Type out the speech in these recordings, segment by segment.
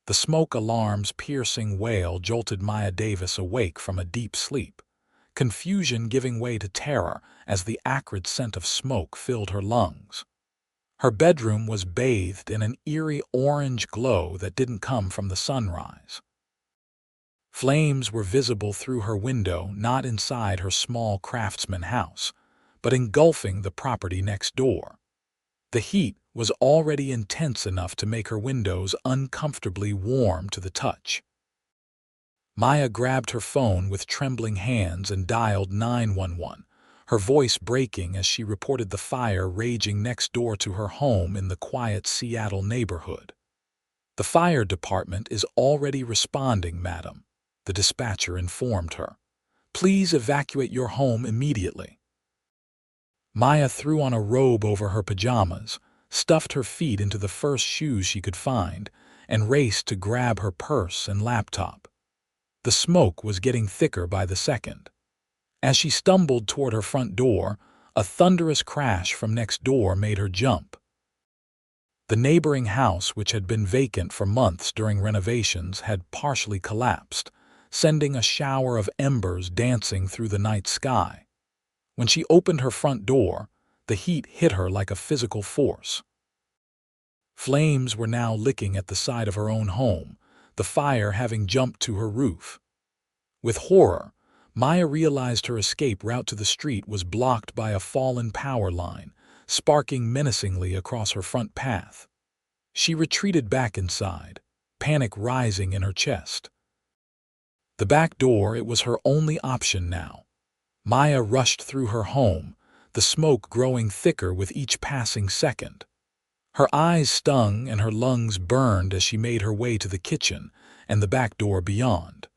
The smoke alarm's piercing wail jolted Maya Davis awake from a deep sleep, confusion giving way to terror as the acrid scent of smoke filled her lungs. Her bedroom was bathed in an eerie orange glow that didn't come from the sunrise. Flames were visible through her window, not inside her small craftsman house, but engulfing the property next door. The heat was already intense enough to make her windows uncomfortably warm to the touch. Maya grabbed her phone with trembling hands and dialed 911, her voice breaking as she reported the fire raging next door to her home in the quiet Seattle neighborhood. "The fire department is already responding, madam," the dispatcher informed her. "Please evacuate your home immediately." Maya threw on a robe over her pajamas, stuffed her feet into the first shoes she could find, and raced to grab her purse and laptop. The smoke was getting thicker by the second. As she stumbled toward her front door, a thunderous crash from next door made her jump. The neighboring house, which had been vacant for months during renovations, had partially collapsed, sending a shower of embers dancing through the night sky. When she opened her front door, the heat hit her like a physical force. Flames were now licking at the side of her own home, the fire having jumped to her roof. With horror, Maya realized her escape route to the street was blocked by a fallen power line, sparking menacingly across her front path. She retreated back inside, panic rising in her chest. The back door, it was her only option now. Maya rushed through her home, the smoke growing thicker with each passing second. Her eyes stung and her lungs burned as she made her way to the kitchen and the back door beyond.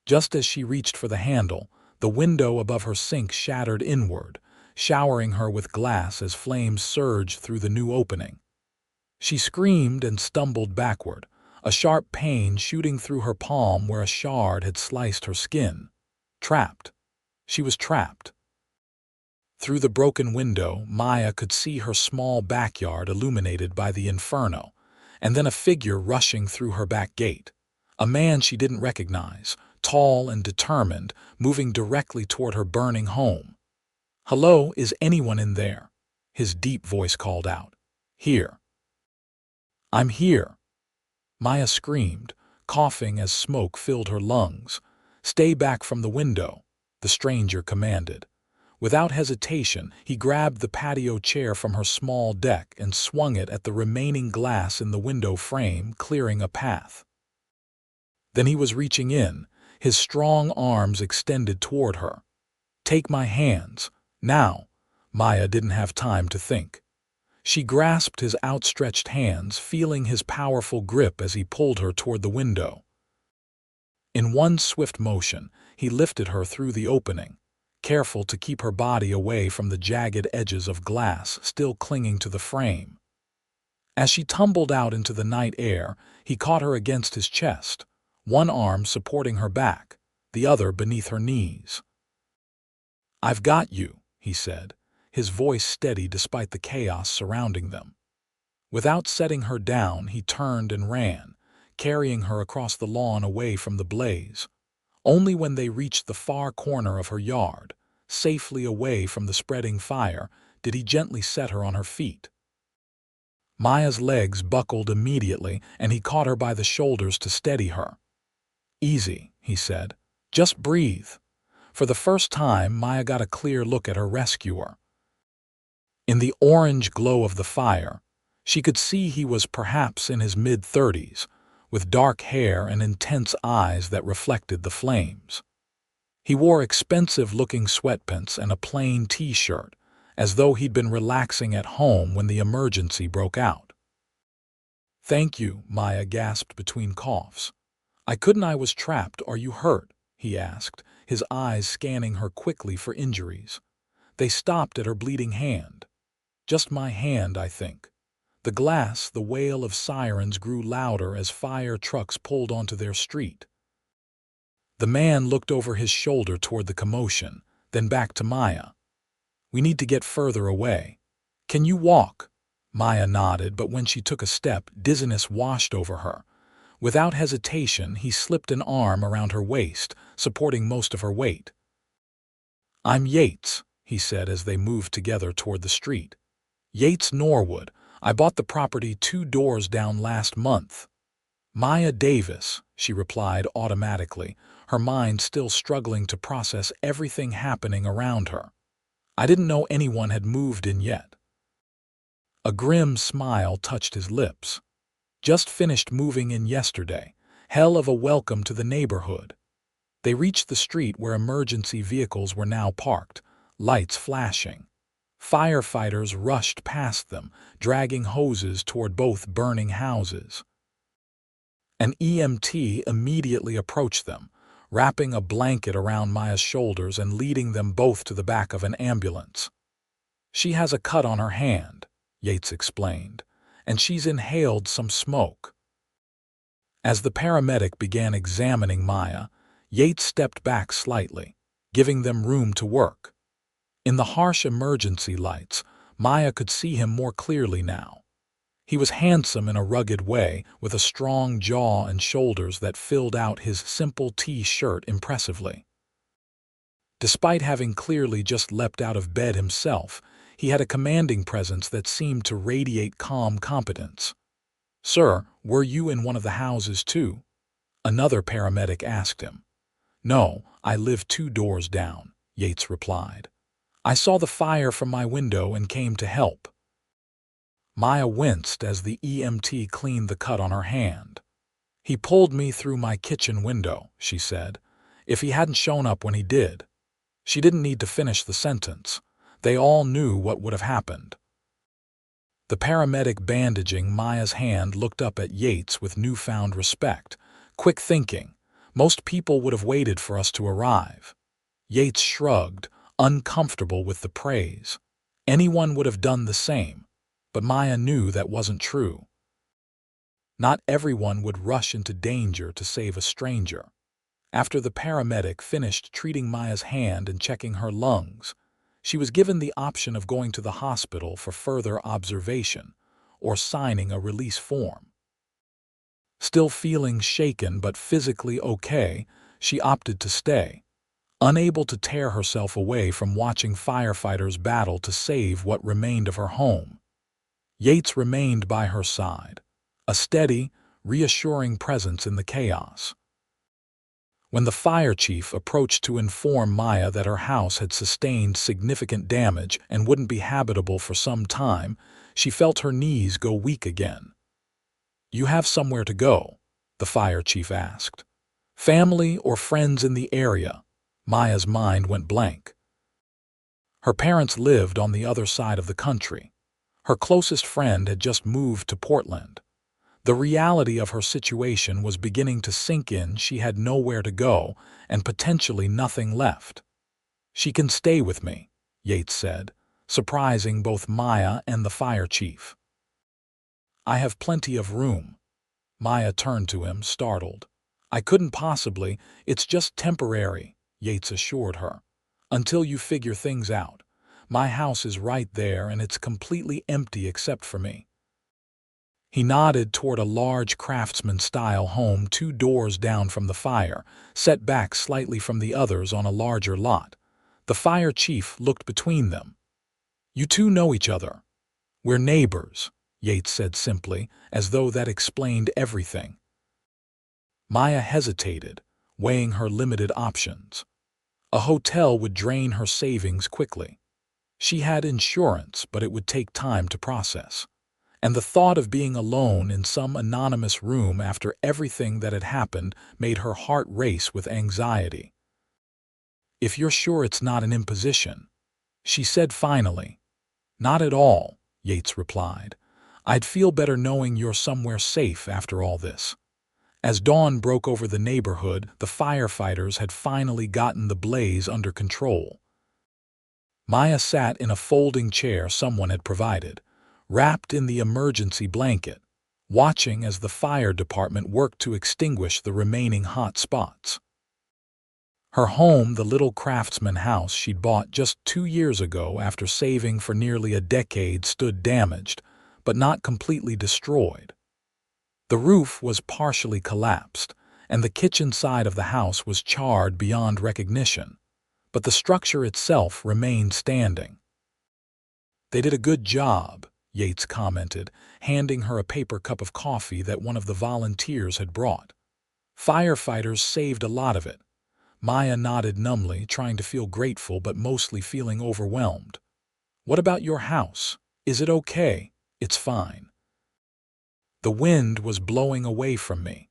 Just as she reached for the handle, the window above her sink shattered inward, showering her with glass as flames surged through the new opening. She screamed and stumbled backward, a sharp pain shooting through her palm where a shard had sliced her skin. Trapped. She was trapped. Through the broken window, Maya could see her small backyard illuminated by the inferno, and then a figure rushing through her back gate. A man she didn't recognize, tall and determined, moving directly toward her burning home. "Hello, is anyone in there?" his deep voice called out. "Here." "I'm here," Maya screamed, coughing as smoke filled her lungs. "Stay back from the window," the stranger commanded. Without hesitation, he grabbed the patio chair from her small deck and swung it at the remaining glass in the window frame, clearing a path. Then he was reaching in, his strong arms extended toward her. "Take my hands, now." Maya didn't have time to think. She grasped his outstretched hands, feeling his powerful grip as he pulled her toward the window. In one swift motion, he lifted her through the opening, careful to keep her body away from the jagged edges of glass still clinging to the frame. As she tumbled out into the night air, he caught her against his chest, one arm supporting her back, the other beneath her knees. "I've got you," he said, his voice steady despite the chaos surrounding them. Without setting her down, he turned and ran, carrying her across the lawn away from the blaze. Only when they reached the far corner of her yard, safely away from the spreading fire, did he gently set her on her feet. Maya's legs buckled immediately, and he caught her by the shoulders to steady her. "Easy," he said. "Just breathe." For the first time, Maya got a clear look at her rescuer. In the orange glow of the fire, she could see he was perhaps in his mid-30s, with dark hair and intense eyes that reflected the flames. He wore expensive-looking sweatpants and a plain t-shirt, as though he'd been relaxing at home when the emergency broke out. "Thank you," Maya gasped between coughs. I was trapped. Are you hurt?" he asked, his eyes scanning her quickly for injuries. They stopped at her bleeding hand. "Just my hand, I think." The glass, the wail of sirens grew louder as fire trucks pulled onto their street. The man looked over his shoulder toward the commotion, then back to Maya. "We need to get further away." "Can you walk?" Maya nodded, but when she took a step, dizziness washed over her, Without hesitation, he slipped an arm around her waist, supporting most of her weight. "I'm Yates," he said as they moved together toward the street. "Yates Norwood. I bought the property 2 doors down last month." "Maya Davis," she replied automatically, her mind still struggling to process everything happening around her. "I didn't know anyone had moved in yet." A grim smile touched his lips. "Just finished moving in yesterday. Hell of a welcome to the neighborhood." They reached the street where emergency vehicles were now parked, lights flashing. Firefighters rushed past them, dragging hoses toward both burning houses. An EMT immediately approached them, wrapping a blanket around Maya's shoulders and leading them both to the back of an ambulance. "She has a cut on her hand," Yates explained, "and she's inhaled some smoke." As the paramedic began examining Maya, Yates stepped back slightly, giving them room to work. In the harsh emergency lights, Maya could see him more clearly now. He was handsome in a rugged way, with a strong jaw and shoulders that filled out his simple T-shirt impressively. Despite having clearly just leapt out of bed himself, he had a commanding presence that seemed to radiate calm competence. "Sir, were you in one of the houses too?" another paramedic asked him. "No, I live 2 doors down," Yates replied. "I saw the fire from my window and came to help." Maya winced as the EMT cleaned the cut on her hand. "He pulled me through my kitchen window," she said. "If he hadn't shown up when he did." She didn't need to finish the sentence. They all knew what would have happened. The paramedic bandaging Maya's hand looked up at Yates with newfound respect. "Quick thinking. Most people would have waited for us to arrive." Yates shrugged, uncomfortable with the praise. Anyone would have done the same, but Maya knew that wasn't true. Not everyone would rush into danger to save a stranger. After the paramedic finished treating Maya's hand and checking her lungs, she was given the option of going to the hospital for further observation or signing a release form. Still feeling shaken but physically okay, she opted to stay, unable to tear herself away from watching firefighters battle to save what remained of her home. Yates remained by her side, a steady, reassuring presence in the chaos. When the fire chief approached to inform Maya that her house had sustained significant damage and wouldn't be habitable for some time, she felt her knees go weak again. "You have somewhere to go?" the fire chief asked. "Family or friends in the area?" Maya's mind went blank. Her parents lived on the other side of the country. Her closest friend had just moved to Portland. The reality of her situation was beginning to sink in. She had nowhere to go and potentially nothing left. "She can stay with me," Yates said, surprising both Maya and the fire chief. "I have plenty of room." Maya turned to him, startled. "I couldn't possibly. It's just temporary," Yates assured her. "Until you figure things out. My house is right there and it's completely empty except for me." He nodded toward a large craftsman-style home 2 doors down from the fire, set back slightly from the others on a larger lot. The fire chief looked between them. "You two know each other?" "We're neighbors," Yates said simply, as though that explained everything. Maya hesitated, weighing her limited options. A hotel would drain her savings quickly. She had insurance, but it would take time to process. And the thought of being alone in some anonymous room after everything that had happened made her heart race with anxiety. "If you're sure it's not an imposition," she said finally. "Not at all," Yates replied. "I'd feel better knowing you're somewhere safe after all this." As dawn broke over the neighborhood, the firefighters had finally gotten the blaze under control. Maya sat in a folding chair someone had provided, wrapped in the emergency blanket, watching as the fire department worked to extinguish the remaining hot spots. Her home, the little craftsman house she'd bought just 2 years ago after saving for nearly a decade, stood damaged, but not completely destroyed. The roof was partially collapsed, and the kitchen side of the house was charred beyond recognition, but the structure itself remained standing. "They did a good job," Yates commented, handing her a paper cup of coffee that one of the volunteers had brought. "Firefighters saved a lot of it." Maya nodded numbly, trying to feel grateful but mostly feeling overwhelmed. "What about your house? Is it okay?" "It's fine. The wind was blowing away from me."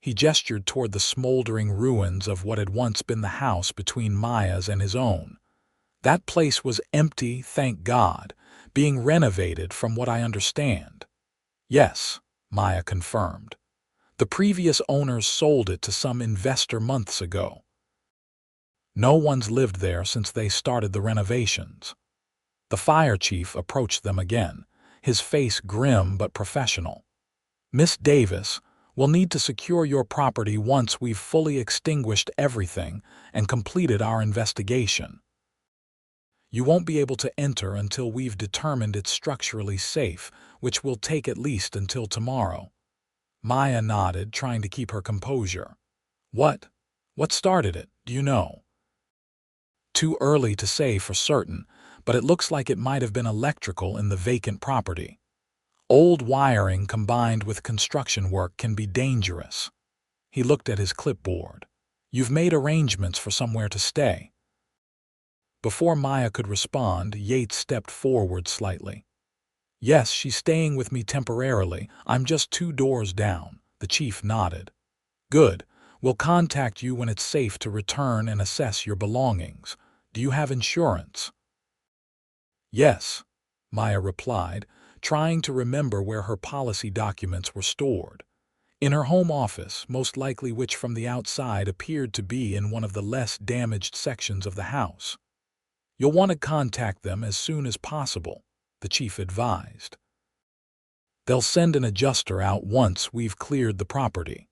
He gestured toward the smoldering ruins of what had once been the house between Maya's and his own. "That place was empty, thank God, being renovated from what I understand." "Yes," Maya confirmed. "The previous owners sold it to some investor months ago. No one's lived there since they started the renovations." The fire chief approached them again, his face grim but professional. "Miss Davis, we'll need to secure your property once we've fully extinguished everything and completed our investigation. You won't be able to enter until we've determined it's structurally safe, which will take at least until tomorrow." Maya nodded, trying to keep her composure. What started it, do you know?" "Too early to say for certain, but it looks like it might have been electrical in the vacant property. Old wiring combined with construction work can be dangerous." He looked at his clipboard. "You've made arrangements for somewhere to stay?" Before Maya could respond, Yates stepped forward slightly. "Yes, she's staying with me temporarily. I'm just 2 doors down." The chief nodded. "Good. We'll contact you when it's safe to return and assess your belongings. Do you have insurance?" "Yes," Maya replied, trying to remember where her policy documents were stored. In her home office, most likely, which from the outside appeared to be in one of the less damaged sections of the house. "You'll want to contact them as soon as possible," the chief advised. "They'll send an adjuster out once we've cleared the property."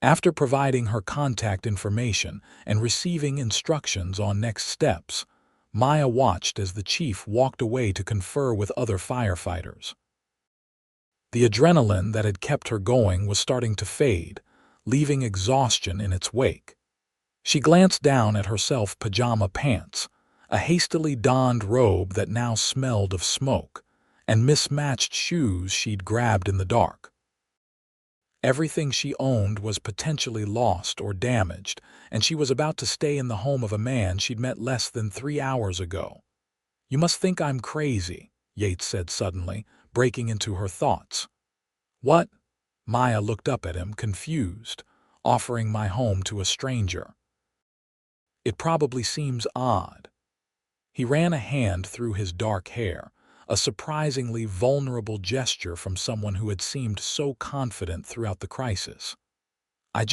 After providing her contact information and receiving instructions on next steps, Maya watched as the chief walked away to confer with other firefighters. The adrenaline that had kept her going was starting to fade, leaving exhaustion in its wake. She glanced down at her self-pajama pants, a hastily donned robe that now smelled of smoke, and mismatched shoes she'd grabbed in the dark. Everything she owned was potentially lost or damaged, and she was about to stay in the home of a man she'd met less than 3 hours ago. "You must think I'm crazy," Yates said suddenly, breaking into her thoughts. "What?" Maya looked up at him, confused. "Offering my home to a stranger. It probably seems odd." He ran a hand through his dark hair, a surprisingly vulnerable gesture from someone who had seemed so confident throughout the crisis. I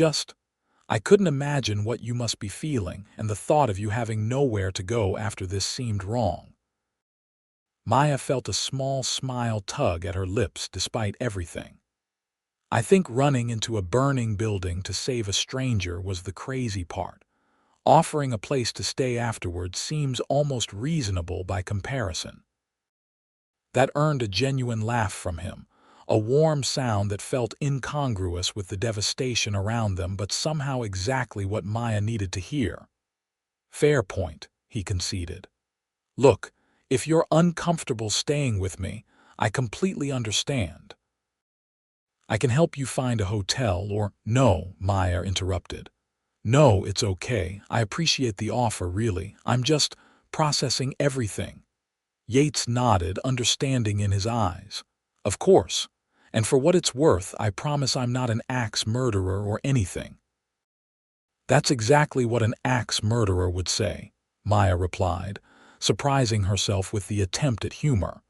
couldn't imagine what you must be feeling, and the thought of you having nowhere to go after this seemed wrong." Maya felt a small smile tug at her lips despite everything. "I think running into a burning building to save a stranger was the crazy part. Offering a place to stay afterward seems almost reasonable by comparison." That earned a genuine laugh from him, a warm sound that felt incongruous with the devastation around them, but somehow exactly what Maya needed to hear. "Fair point," he conceded. "Look, if you're uncomfortable staying with me, I completely understand. I can help you find a hotel or—" "No," Maya interrupted. "No, it's okay. I appreciate the offer, really. I'm just processing everything." Yates nodded, understanding in his eyes. "Of course. And for what it's worth, I promise I'm not an axe murderer or anything." "That's exactly what an axe murderer would say," Maya replied, surprising herself with the attempt at humor.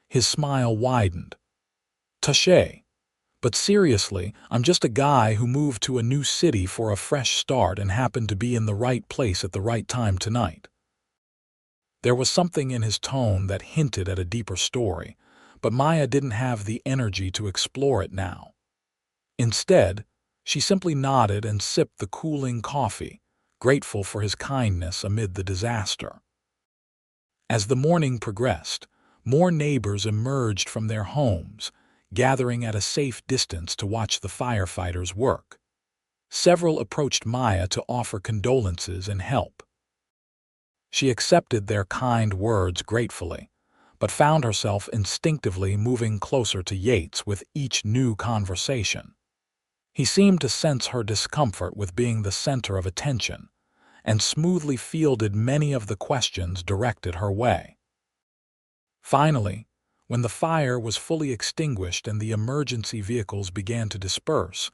His smile widened. "Touché. But seriously, I'm just a guy who moved to a new city for a fresh start and happened to be in the right place at the right time tonight." There was something in his tone that hinted at a deeper story, but Maya didn't have the energy to explore it now. Instead, she simply nodded and sipped the cooling coffee, grateful for his kindness amid the disaster. As the morning progressed, more neighbors emerged from their homes, gathering at a safe distance to watch the firefighters work. Several approached Maya to offer condolences and help. She accepted their kind words gratefully, but found herself instinctively moving closer to Yates with each new conversation. He seemed to sense her discomfort with being the center of attention, and smoothly fielded many of the questions directed her way. Finally, when the fire was fully extinguished and the emergency vehicles began to disperse,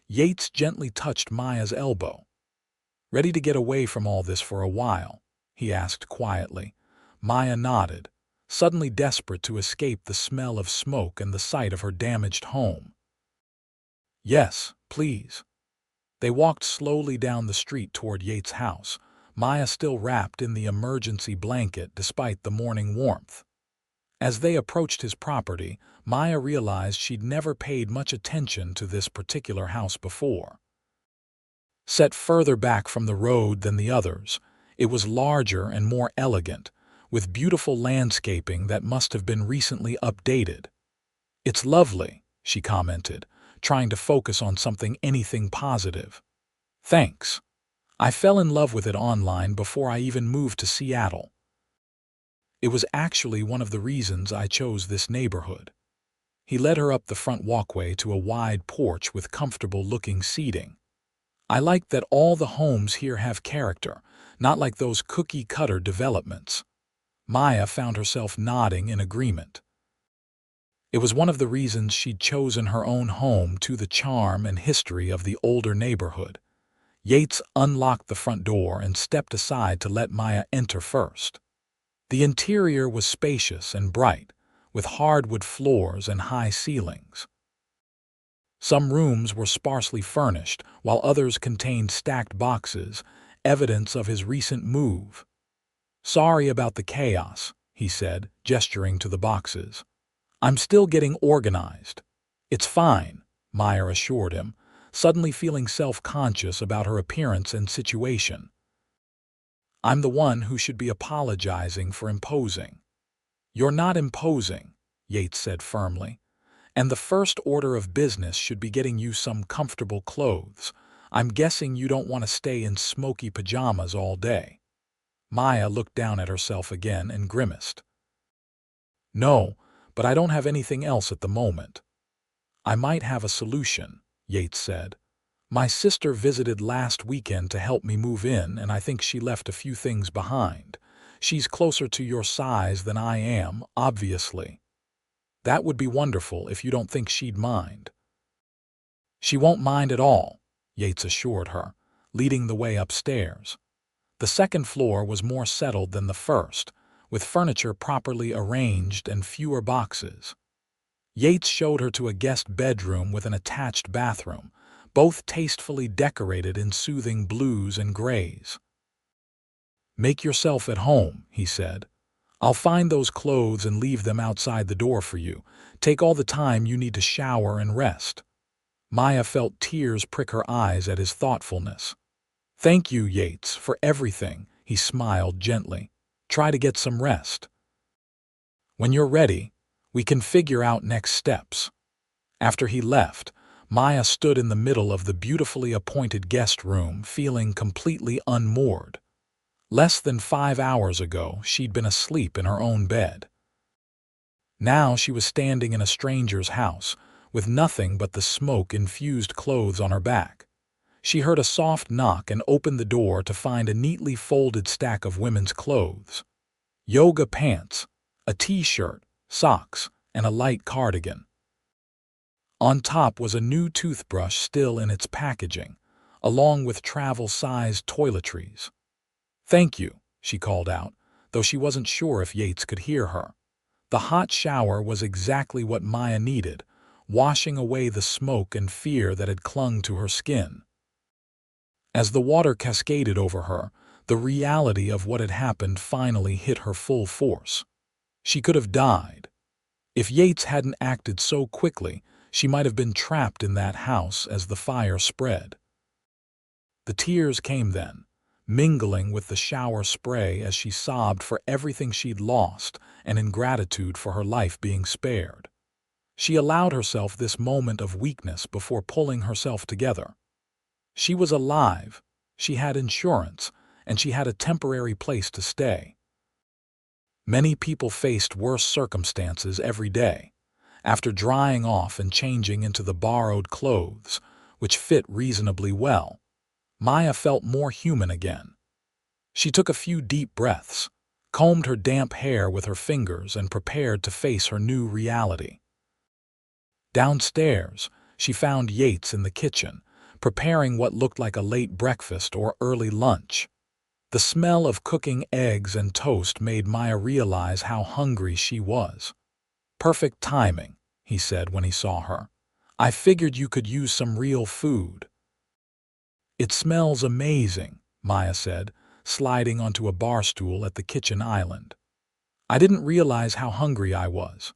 Yates gently touched Maya's elbow. "Ready to get away from all this for a while?" he asked quietly. Maya nodded, suddenly desperate to escape the smell of smoke and the sight of her damaged home. "Yes, please." They walked slowly down the street toward Yates' house, Maya still wrapped in the emergency blanket despite the morning warmth. As they approached his property, Maya realized she'd never paid much attention to this particular house before. Set further back from the road than the others, it was larger and more elegant, with beautiful landscaping that must have been recently updated. "It's lovely," she commented, trying to focus on anything positive. "Thanks. I fell in love with it online before I even moved to Seattle. It was actually one of the reasons I chose this neighborhood." He led her up the front walkway to a wide porch with comfortable-looking seating. "I like that all the homes here have character, not like those cookie-cutter developments." Maya found herself nodding in agreement. It was one of the reasons she'd chosen her own home, to the charm and history of the older neighborhood. Yates unlocked the front door and stepped aside to let Maya enter first. The interior was spacious and bright, with hardwood floors and high ceilings. Some rooms were sparsely furnished, while others contained stacked boxes, evidence of his recent move. "Sorry about the chaos," he said, gesturing to the boxes. "I'm still getting organized." "It's fine," Maya assured him, suddenly feeling self-conscious about her appearance and situation. "I'm the one who should be apologizing for imposing." "You're not imposing," Yates said firmly. "And the first order of business should be getting you some comfortable clothes. I'm guessing you don't want to stay in smoky pajamas all day." Maya looked down at herself again and grimaced. "No, but I don't have anything else at the moment." "I might have a solution," Yates said. "My sister visited last weekend to help me move in, and I think she left a few things behind. She's closer to your size than I am, obviously. That would be wonderful if you don't think she'd mind." "She won't mind at all," Yates assured her, leading the way upstairs. The second floor was more settled than the first, with furniture properly arranged and fewer boxes. Yates showed her to a guest bedroom with an attached bathroom, both tastefully decorated in soothing blues and grays. "Make yourself at home," he said. "I'll find those clothes and leave them outside the door for you. Take all the time you need to shower and rest." Maya felt tears prick her eyes at his thoughtfulness. "Thank you, Yates, for everything," he smiled gently. "Try to get some rest. When you're ready, we can figure out next steps." After he left, Maya stood in the middle of the beautifully appointed guest room, feeling completely unmoored. Less than 5 hours ago, she'd been asleep in her own bed. Now she was standing in a stranger's house, with nothing but the smoke-infused clothes on her back. She heard a soft knock and opened the door to find a neatly folded stack of women's clothes. Yoga pants, a t-shirt, socks, and a light cardigan. On top was a new toothbrush still in its packaging, along with travel-sized toiletries. "Thank you," she called out, though she wasn't sure if Yates could hear her. The hot shower was exactly what Maya needed, washing away the smoke and fear that had clung to her skin. As the water cascaded over her, the reality of what had happened finally hit her full force. She could have died. If Yates hadn't acted so quickly, she might have been trapped in that house as the fire spread. The tears came then, mingling with the shower spray as she sobbed for everything she'd lost and in gratitude for her life being spared. She allowed herself this moment of weakness before pulling herself together. She was alive, she had insurance, and she had a temporary place to stay. Many people faced worse circumstances every day. After drying off and changing into the borrowed clothes, which fit reasonably well, Maya felt more human again. She took a few deep breaths, combed her damp hair with her fingers, and prepared to face her new reality. Downstairs, she found Yates in the kitchen, preparing what looked like a late breakfast or early lunch. The smell of cooking eggs and toast made Maya realize how hungry she was. "Perfect timing," he said when he saw her. "I figured you could use some real food." "It smells amazing," Maya said, sliding onto a bar stool at the kitchen island. "I didn't realize how hungry I was."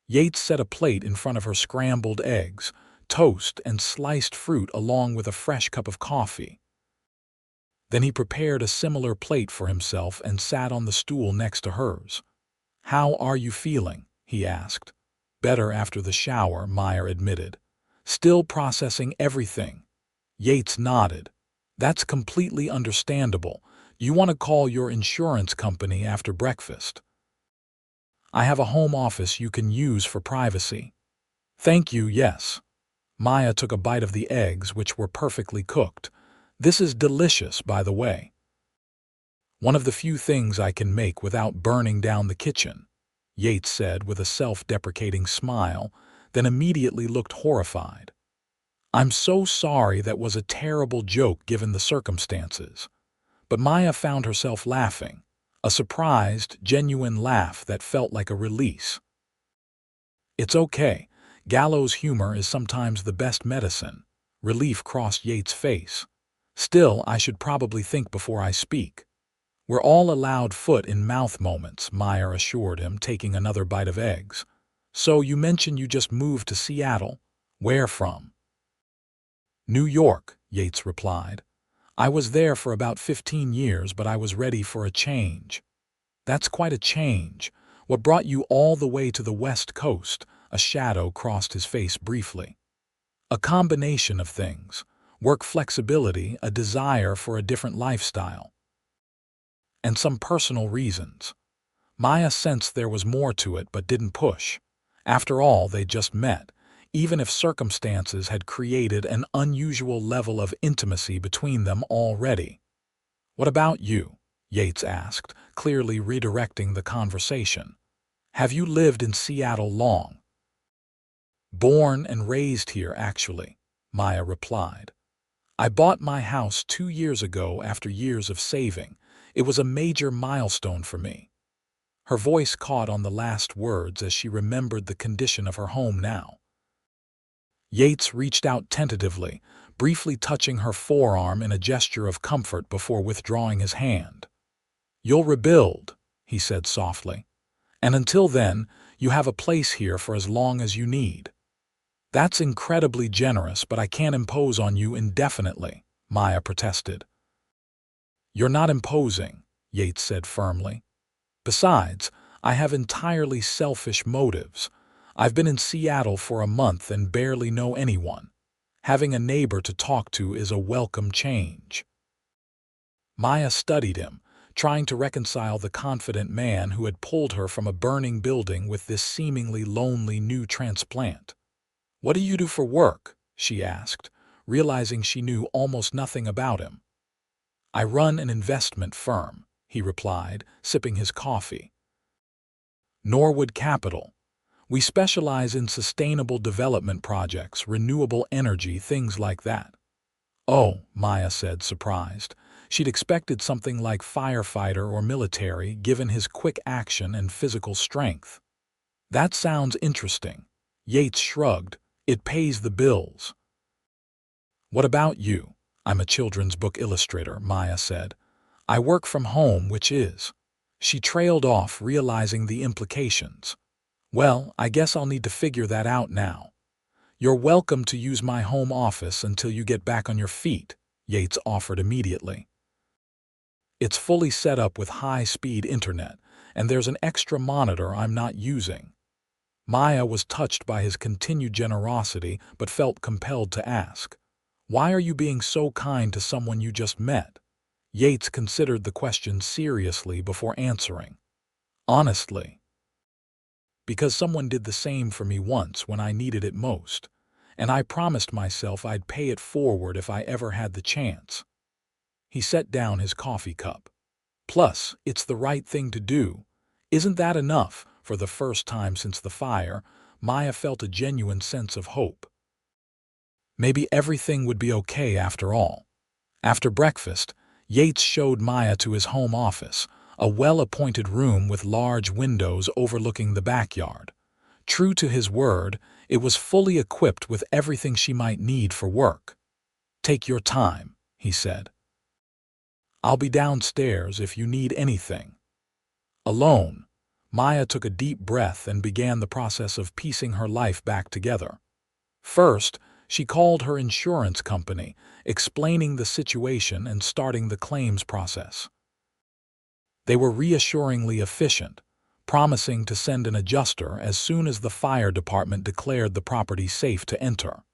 Yates set a plate in front of her: scrambled eggs, toast, and sliced fruit along with a fresh cup of coffee. Then he prepared a similar plate for himself and sat on the stool next to hers. "How are you feeling?" he asked. "Better after the shower," Maya admitted. "Still processing everything." Yates nodded. "That's completely understandable. You want to call your insurance company after breakfast. I have a home office you can use for privacy." "Thank you, yes." Maya took a bite of the eggs, which were perfectly cooked. "This is delicious, by the way. One of the few things I can make without burning down the kitchen," Yates said with a self-deprecating smile, then immediately looked horrified. "I'm so sorry, that was a terrible joke given the circumstances." But Maya found herself laughing, a surprised, genuine laugh that felt like a release. "It's okay. Gallows humor is sometimes the best medicine." Relief crossed Yates' face. "Still, I should probably think before I speak." "We're all allowed foot-in-mouth moments," Maya assured him, taking another bite of eggs. "So you mentioned you just moved to Seattle. Where from?" "New York," Yates replied. "I was there for about 15 years, but I was ready for a change." "That's quite a change. What brought you all the way to the West Coast?" A shadow crossed his face briefly. "A combination of things. Work flexibility, a desire for a different lifestyle, and some personal reasons." Maya sensed there was more to it but didn't push. After all, they just met, even if circumstances had created an unusual level of intimacy between them already. "What about you?" Yates asked, clearly redirecting the conversation. "Have you lived in Seattle long?" "Born and raised here, actually," Maya replied. "I bought my house 2 years ago after years of saving. It was a major milestone for me." Her voice caught on the last words as she remembered the condition of her home now. Yates reached out tentatively, briefly touching her forearm in a gesture of comfort before withdrawing his hand. "You'll rebuild," he said softly. "And until then, you have a place here for as long as you need." "That's incredibly generous, but I can't impose on you indefinitely," Maya protested. "You're not imposing," Yates said firmly. "Besides, I have entirely selfish motives. I've been in Seattle for a month and barely know anyone. Having a neighbor to talk to is a welcome change." Maya studied him, trying to reconcile the confident man who had pulled her from a burning building with this seemingly lonely new transplant. "What do you do for work?" she asked, realizing she knew almost nothing about him. "I run an investment firm," he replied, sipping his coffee. "Norwood Capital. We specialize in sustainable development projects, renewable energy, things like that." "Oh," Maya said, surprised. She'd expected something like firefighter or military, given his quick action and physical strength. "That sounds interesting." Yates shrugged. "It pays the bills." "What about you?" "I'm a children's book illustrator," Maya said. "I work from home, which is—" She trailed off, realizing the implications. "Well, I guess I'll need to figure that out now." "You're welcome to use my home office until you get back on your feet," Yates offered immediately. "It's fully set up with high-speed internet, and there's an extra monitor I'm not using." Maya was touched by his continued generosity but felt compelled to ask, "Why are you being so kind to someone you just met?" Yates considered the question seriously before answering. "Honestly, because someone did the same for me once when I needed it most, and I promised myself I'd pay it forward if I ever had the chance." He set down his coffee cup. "Plus, it's the right thing to do. Isn't that enough?" For the first time since the fire, Maya felt a genuine sense of hope. Maybe everything would be okay after all. After breakfast, Yates showed Maya to his home office, a well-appointed room with large windows overlooking the backyard. True to his word, it was fully equipped with everything she might need for work. "Take your time," he said. "I'll be downstairs if you need anything." Alone, Maya took a deep breath and began the process of piecing her life back together. First, she called her insurance company, explaining the situation and starting the claims process. They were reassuringly efficient, promising to send an adjuster as soon as the fire department declared the property safe to enter.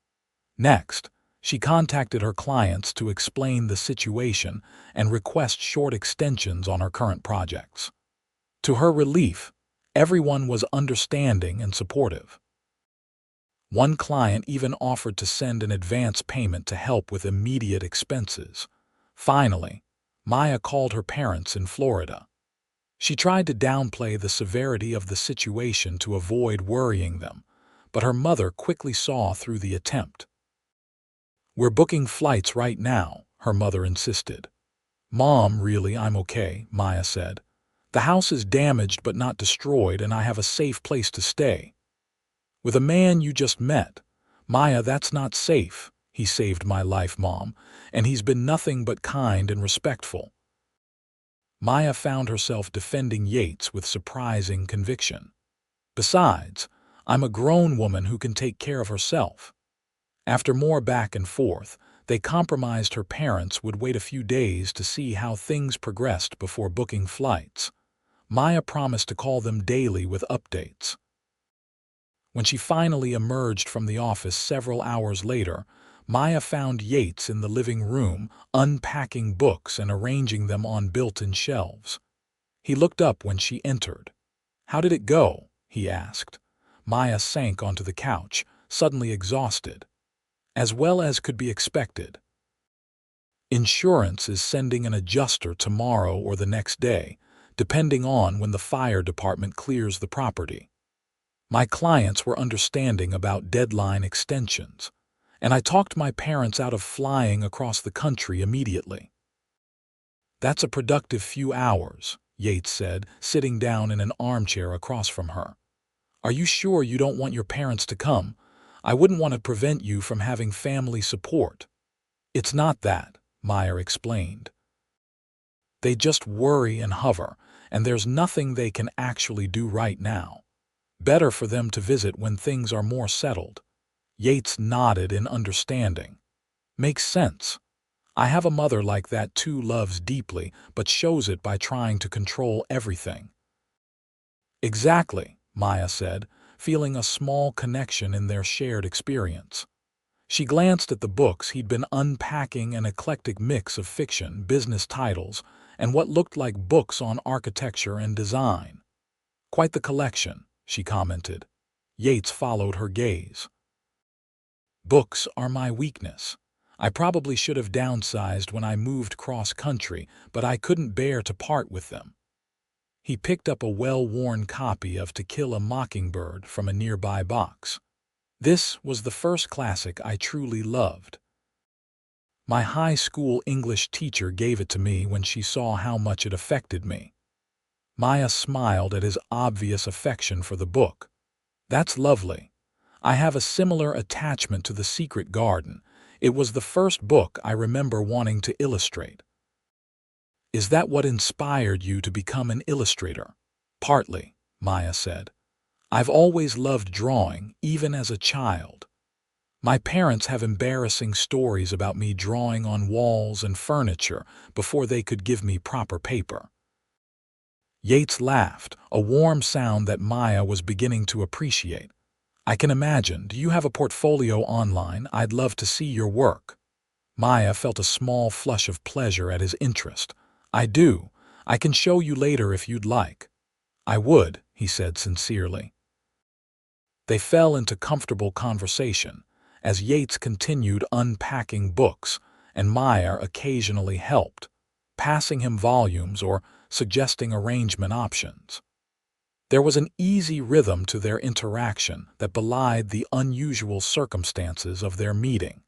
Next, she contacted her clients to explain the situation and request short extensions on her current projects. To her relief, everyone was understanding and supportive. One client even offered to send an advance payment to help with immediate expenses. Finally, Maya called her parents in Florida. She tried to downplay the severity of the situation to avoid worrying them, but her mother quickly saw through the attempt. "We're booking flights right now," her mother insisted. "Mom, really, I'm okay," Maya said. "The house is damaged but not destroyed, and I have a safe place to stay." "With a man you just met." "Maya, that's not safe. He saved my life, Mom, and he's been nothing but kind and respectful." Maya found herself defending Yates with surprising conviction. "Besides, I'm a grown woman who can take care of herself." After more back and forth, they compromised her parents would wait a few days to see how things progressed before booking flights. Maya promised to call them daily with updates. When she finally emerged from the office several hours later, Maya found Yates in the living room, unpacking books and arranging them on built-in shelves. He looked up when she entered. "How did it go?" he asked. Maya sank onto the couch, suddenly exhausted. "As well as could be expected. Insurance is sending an adjuster tomorrow or the next day, depending on when the fire department clears the property. My clients were understanding about deadline extensions, and I talked my parents out of flying across the country immediately." "That's a productive few hours," Yates said, sitting down in an armchair across from her. "Are you sure you don't want your parents to come? I wouldn't want to prevent you from having family support." "It's not that," Maya explained. "They just worry and hover, and there's nothing they can actually do right now. Better for them to visit when things are more settled." Yates nodded in understanding. "Makes sense. I have a mother like that too, loves deeply, but shows it by trying to control everything." "Exactly," Maya said, feeling a small connection in their shared experience. She glanced at the books he'd been unpacking, an eclectic mix of fiction, business titles, and what looked like books on architecture and design. "Quite the collection," she commented. Yates followed her gaze. "Books are my weakness. I probably should have downsized when I moved cross-country, but I couldn't bear to part with them." He picked up a well-worn copy of To Kill a Mockingbird from a nearby box. "This was the first classic I truly loved. My high school English teacher gave it to me when she saw how much it affected me." Maya smiled at his obvious affection for the book. "That's lovely. I have a similar attachment to The Secret Garden. It was the first book I remember wanting to illustrate." "Is that what inspired you to become an illustrator?" "Partly," Maya said. "I've always loved drawing, even as a child. My parents have embarrassing stories about me drawing on walls and furniture before they could give me proper paper." Yates laughed, a warm sound that Maya was beginning to appreciate. I can imagine. Do you have a portfolio online? I'd love to see your work. Maya felt a small flush of pleasure at his interest. I do. I can show you later if you'd like. I would, he said sincerely. They fell into comfortable conversation as Yates continued unpacking books and Maya occasionally helped, passing him volumes or suggesting arrangement options. There was an easy rhythm to their interaction that belied the unusual circumstances of their meeting.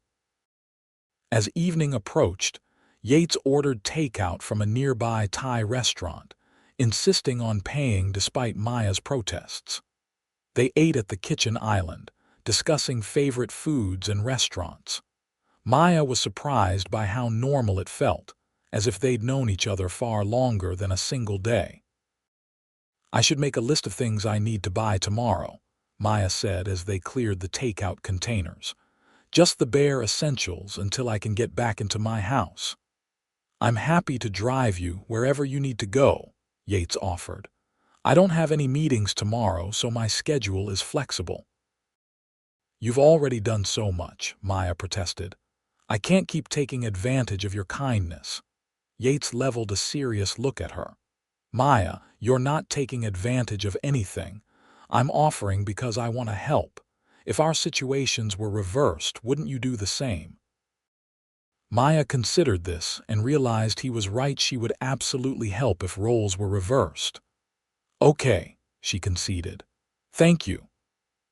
As evening approached, Yates ordered takeout from a nearby Thai restaurant, insisting on paying despite Maya's protests. They ate at the kitchen island, discussing favorite foods and restaurants. Maya was surprised by how normal it felt, as if they'd known each other far longer than a single day. I should make a list of things I need to buy tomorrow, Maya said as they cleared the takeout containers. Just the bare essentials until I can get back into my house. I'm happy to drive you wherever you need to go, Yates offered. I don't have any meetings tomorrow, so my schedule is flexible. You've already done so much, Maya protested. I can't keep taking advantage of your kindness. Yates leveled a serious look at her. Maya, you're not taking advantage of anything. I'm offering because I want to help. If our situations were reversed, wouldn't you do the same? Maya considered this and realized he was right. She would absolutely help if roles were reversed. Okay, she conceded. Thank you.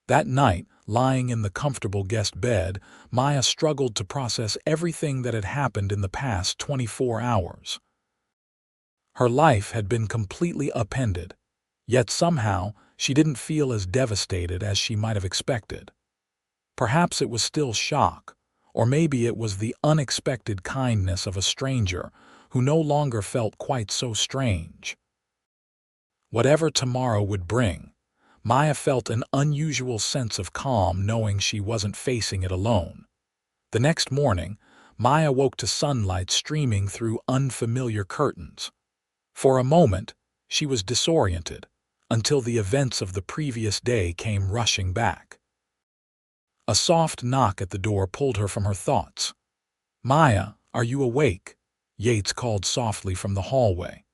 That night, lying in the comfortable guest bed, Maya struggled to process everything that had happened in the past 24 hours. Her life had been completely upended, yet somehow she didn't feel as devastated as she might have expected. Perhaps it was still shock, or maybe it was the unexpected kindness of a stranger who no longer felt quite so strange. Whatever tomorrow would bring, Maya felt an unusual sense of calm knowing she wasn't facing it alone. The next morning, Maya woke to sunlight streaming through unfamiliar curtains. For a moment, she was disoriented, until the events of the previous day came rushing back. A soft knock at the door pulled her from her thoughts. Maya, are you awake? Yates called softly from the hallway.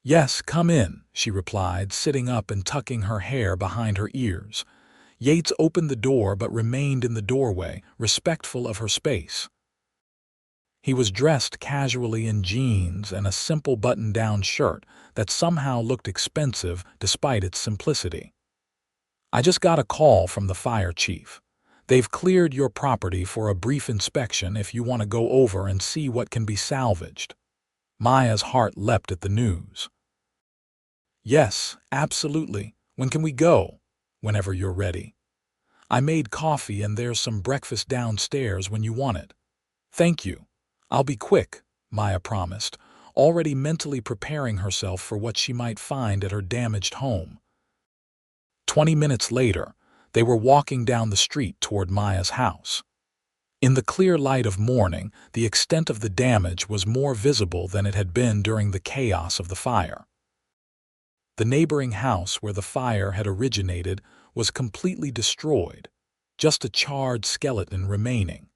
Yes, come in, she replied, sitting up and tucking her hair behind her ears. Yates opened the door but remained in the doorway, respectful of her space. He was dressed casually in jeans and a simple button-down shirt that somehow looked expensive despite its simplicity. I just got a call from the fire chief. They've cleared your property for a brief inspection if you want to go over and see what can be salvaged. Maya's heart leapt at the news. Yes, absolutely. When can we go? Whenever you're ready. I made coffee and there's some breakfast downstairs when you want it. Thank you. I'll be quick, Maya promised, already mentally preparing herself for what she might find at her damaged home. 20 minutes later, they were walking down the street toward Maya's house. In the clear light of morning, the extent of the damage was more visible than it had been during the chaos of the fire. The neighboring house where the fire had originated was completely destroyed, just a charred skeleton remaining.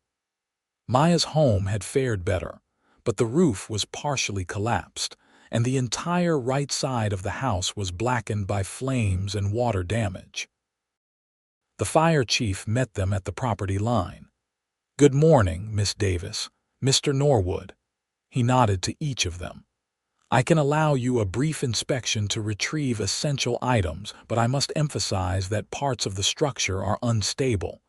Maya's home had fared better, but the roof was partially collapsed, and the entire right side of the house was blackened by flames and water damage. The fire chief met them at the property line. Good morning, Miss Davis, Mr. Norwood. He nodded to each of them. I can allow you a brief inspection to retrieve essential items, but I must emphasize that parts of the structure are unstable.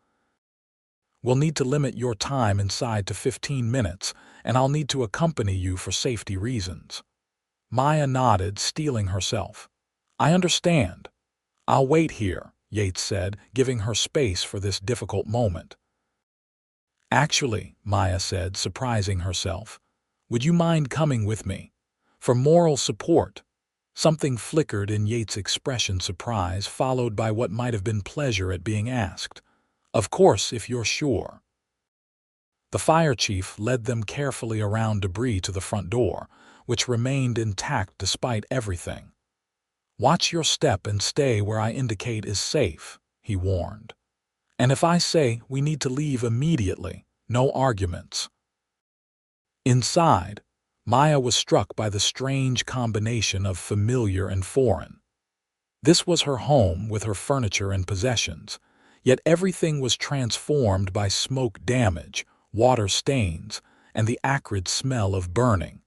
We'll need to limit your time inside to 15 minutes, and I'll need to accompany you for safety reasons. Maya nodded, steeling herself. I understand. I'll wait here, Yates said, giving her space for this difficult moment. Actually, Maya said, surprising herself, would you mind coming with me? For moral support. Something flickered in Yates' expression, surprise, followed by what might have been pleasure at being asked. Of course, if you're sure. The fire chief led them carefully around debris to the front door, which remained intact despite everything. "Watch your step and stay where I indicate is safe," he warned. "And if I say we need to leave immediately, no arguments." Inside, Maya was struck by the strange combination of familiar and foreign. This was her home with her furniture and possessions, yet everything was transformed by smoke damage, water stains, and the acrid smell of burning.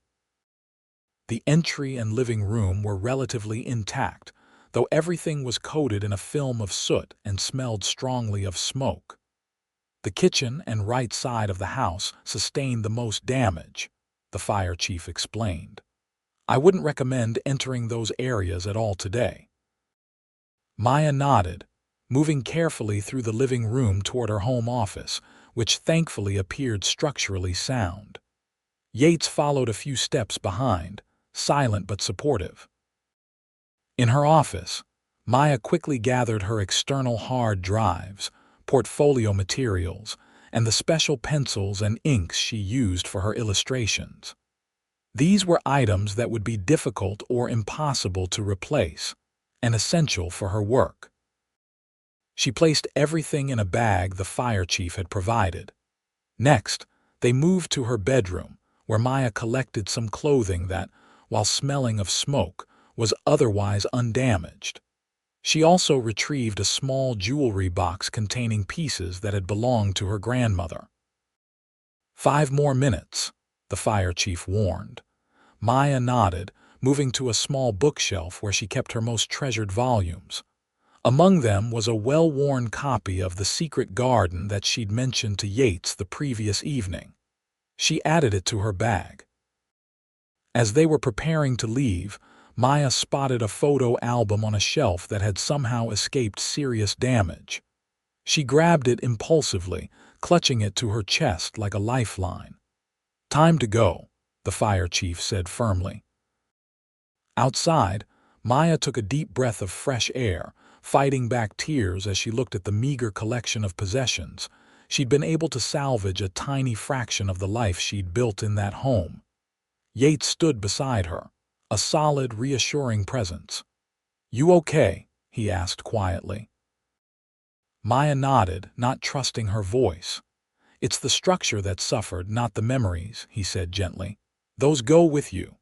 The entry and living room were relatively intact, though everything was coated in a film of soot and smelled strongly of smoke. The kitchen and right side of the house sustained the most damage, the fire chief explained. "I wouldn't recommend entering those areas at all today." Maya nodded, moving carefully through the living room toward her home office, which thankfully appeared structurally sound. Yates followed a few steps behind, silent but supportive. In her office, Maya quickly gathered her external hard drives, portfolio materials, and the special pencils and inks she used for her illustrations. These were items that would be difficult or impossible to replace, and essential for her work. She placed everything in a bag the fire chief had provided. Next, they moved to her bedroom, where Maya collected some clothing that, while smelling of smoke, was otherwise undamaged. She also retrieved a small jewelry box containing pieces that had belonged to her grandmother. "5 more minutes," the fire chief warned. Maya nodded, moving to a small bookshelf where she kept her most treasured volumes. Among them was a well-worn copy of The Secret Garden that she'd mentioned to Yates the previous evening. She added it to her bag. As they were preparing to leave, Maya spotted a photo album on a shelf that had somehow escaped serious damage. She grabbed it impulsively, clutching it to her chest like a lifeline. "Time to go," the fire chief said firmly. Outside, Maya took a deep breath of fresh air, fighting back tears as she looked at the meager collection of possessions. She'd been able to salvage a tiny fraction of the life she'd built in that home. Yates stood beside her, a solid, reassuring presence. "You okay?" he asked quietly. Maya nodded, not trusting her voice. "It's the structure that suffered, not the memories," he said gently. "Those go with you."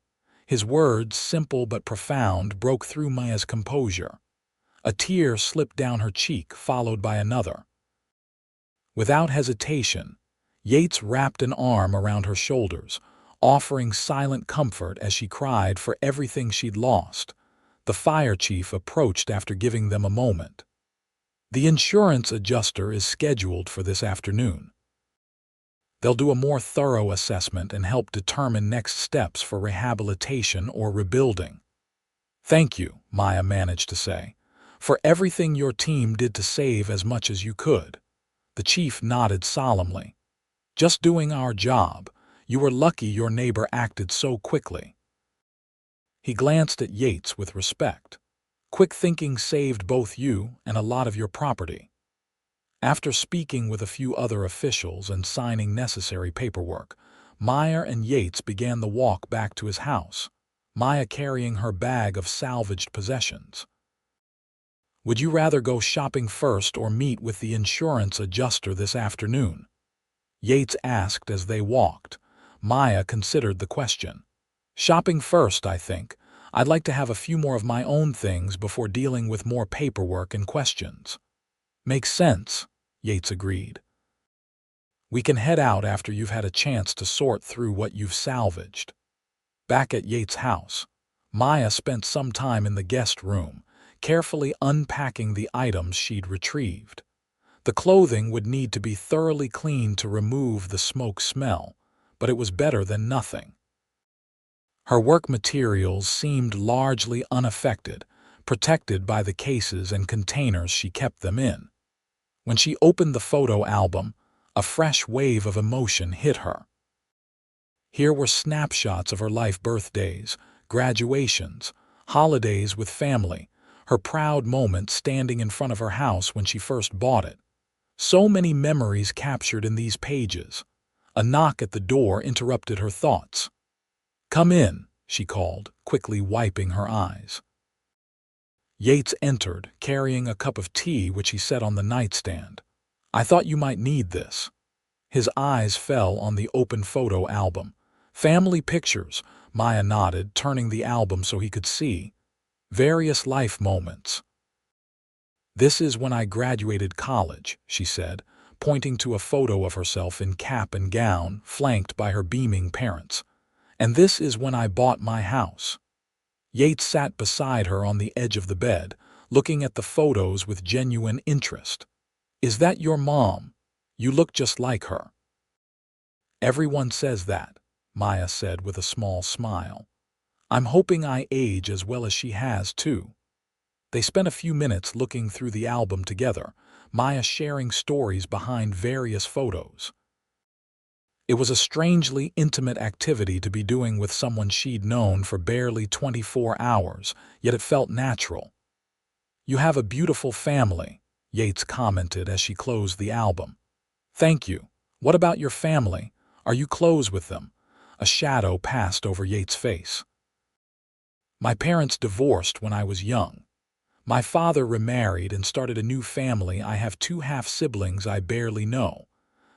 His words, simple but profound, broke through Maya's composure. A tear slipped down her cheek, followed by another. Without hesitation, Yates wrapped an arm around her shoulders, offering silent comfort as she cried for everything she'd lost. The fire chief approached after giving them a moment. "The insurance adjuster is scheduled for this afternoon. They'll do a more thorough assessment and help determine next steps for rehabilitation or rebuilding." "Thank you," Maya managed to say, "for everything your team did to save as much as you could." The chief nodded solemnly. "Just doing our job. You were lucky your neighbor acted so quickly." He glanced at Yates with respect. "Quick thinking saved both you and a lot of your property." After speaking with a few other officials and signing necessary paperwork, Maya and Yates began the walk back to his house, Maya carrying her bag of salvaged possessions. "Would you rather go shopping first or meet with the insurance adjuster this afternoon?" Yates asked as they walked. Maya considered the question. "Shopping first, I think. I'd like to have a few more of my own things before dealing with more paperwork and questions." "Makes sense," Yates agreed. "We can head out after you've had a chance to sort through what you've salvaged." Back at Yates' house, Maya spent some time in the guest room, carefully unpacking the items she'd retrieved. The clothing would need to be thoroughly cleaned to remove the smoke smell, but it was better than nothing. Her work materials seemed largely unaffected, protected by the cases and containers she kept them in. When she opened the photo album, a fresh wave of emotion hit her. Here were snapshots of her life birthdays, graduations, holidays with family, her proud moment standing in front of her house when she first bought it. So many memories captured in these pages. A knock at the door interrupted her thoughts. "Come in," she called, quickly wiping her eyes. Yates entered, carrying a cup of tea which he set on the nightstand. "I thought you might need this." His eyes fell on the open photo album. "Family pictures," Maya nodded, turning the album so he could see. "Various life moments." "This is when I graduated college," she said, pointing to a photo of herself in cap and gown, flanked by her beaming parents. "And this is when I bought my house." Yates sat beside her on the edge of the bed, looking at the photos with genuine interest. "Is that your mom? You look just like her." "Everyone says that," Maya said with a small smile. "I'm hoping I age as well as she has, too." They spent a few minutes looking through the album together, Maya sharing stories behind various photos. It was a strangely intimate activity to be doing with someone she'd known for barely 24 hours, yet it felt natural. "You have a beautiful family," Yates commented as she closed the album. "Thank you. What about your family? Are you close with them?" A shadow passed over Yates' face. "My parents divorced when I was young. My father remarried and started a new family. I have 2 half-siblings I barely know.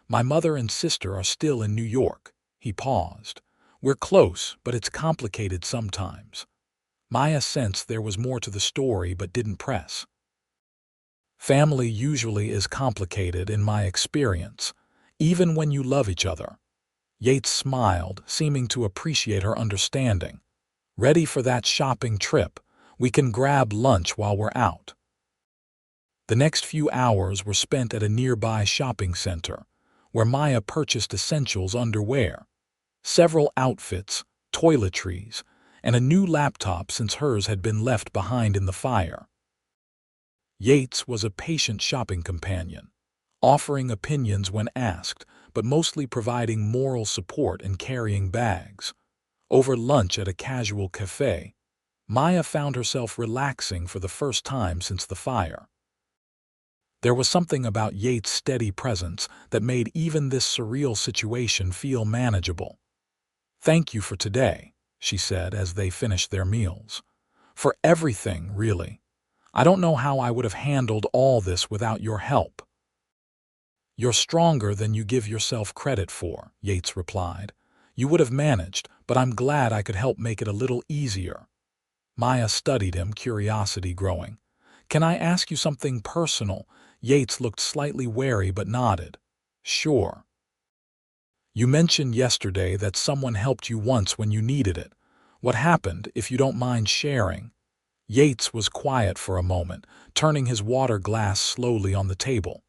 My mother and sister are still in New York." He paused. "We're close, but it's complicated sometimes." Maya sensed there was more to the story but didn't press. "Family usually is complicated in my experience, even when you love each other." Yates smiled, seeming to appreciate her understanding. "Ready for that shopping trip? We can grab lunch while we're out." The next few hours were spent at a nearby shopping center, where Maya purchased essentials: underwear, several outfits, toiletries, and a new laptop since hers had been left behind in the fire. Yates was a patient shopping companion, offering opinions when asked, but mostly providing moral support and carrying bags. Over lunch at a casual cafe, Maya found herself relaxing for the first time since the fire. There was something about Yates' steady presence that made even this surreal situation feel manageable. "Thank you for today," she said as they finished their meals. "For everything, really. I don't know how I would have handled all this without your help." "You're stronger than you give yourself credit for," Yates replied. "You would have managed, but I'm glad I could help make it a little easier." Maya studied him, curiosity growing. "Can I ask you something personal?" Yates looked slightly wary but nodded. "Sure." "You mentioned yesterday that someone helped you once when you needed it. What happened, if you don't mind sharing?" Yates was quiet for a moment, turning his water glass slowly on the table.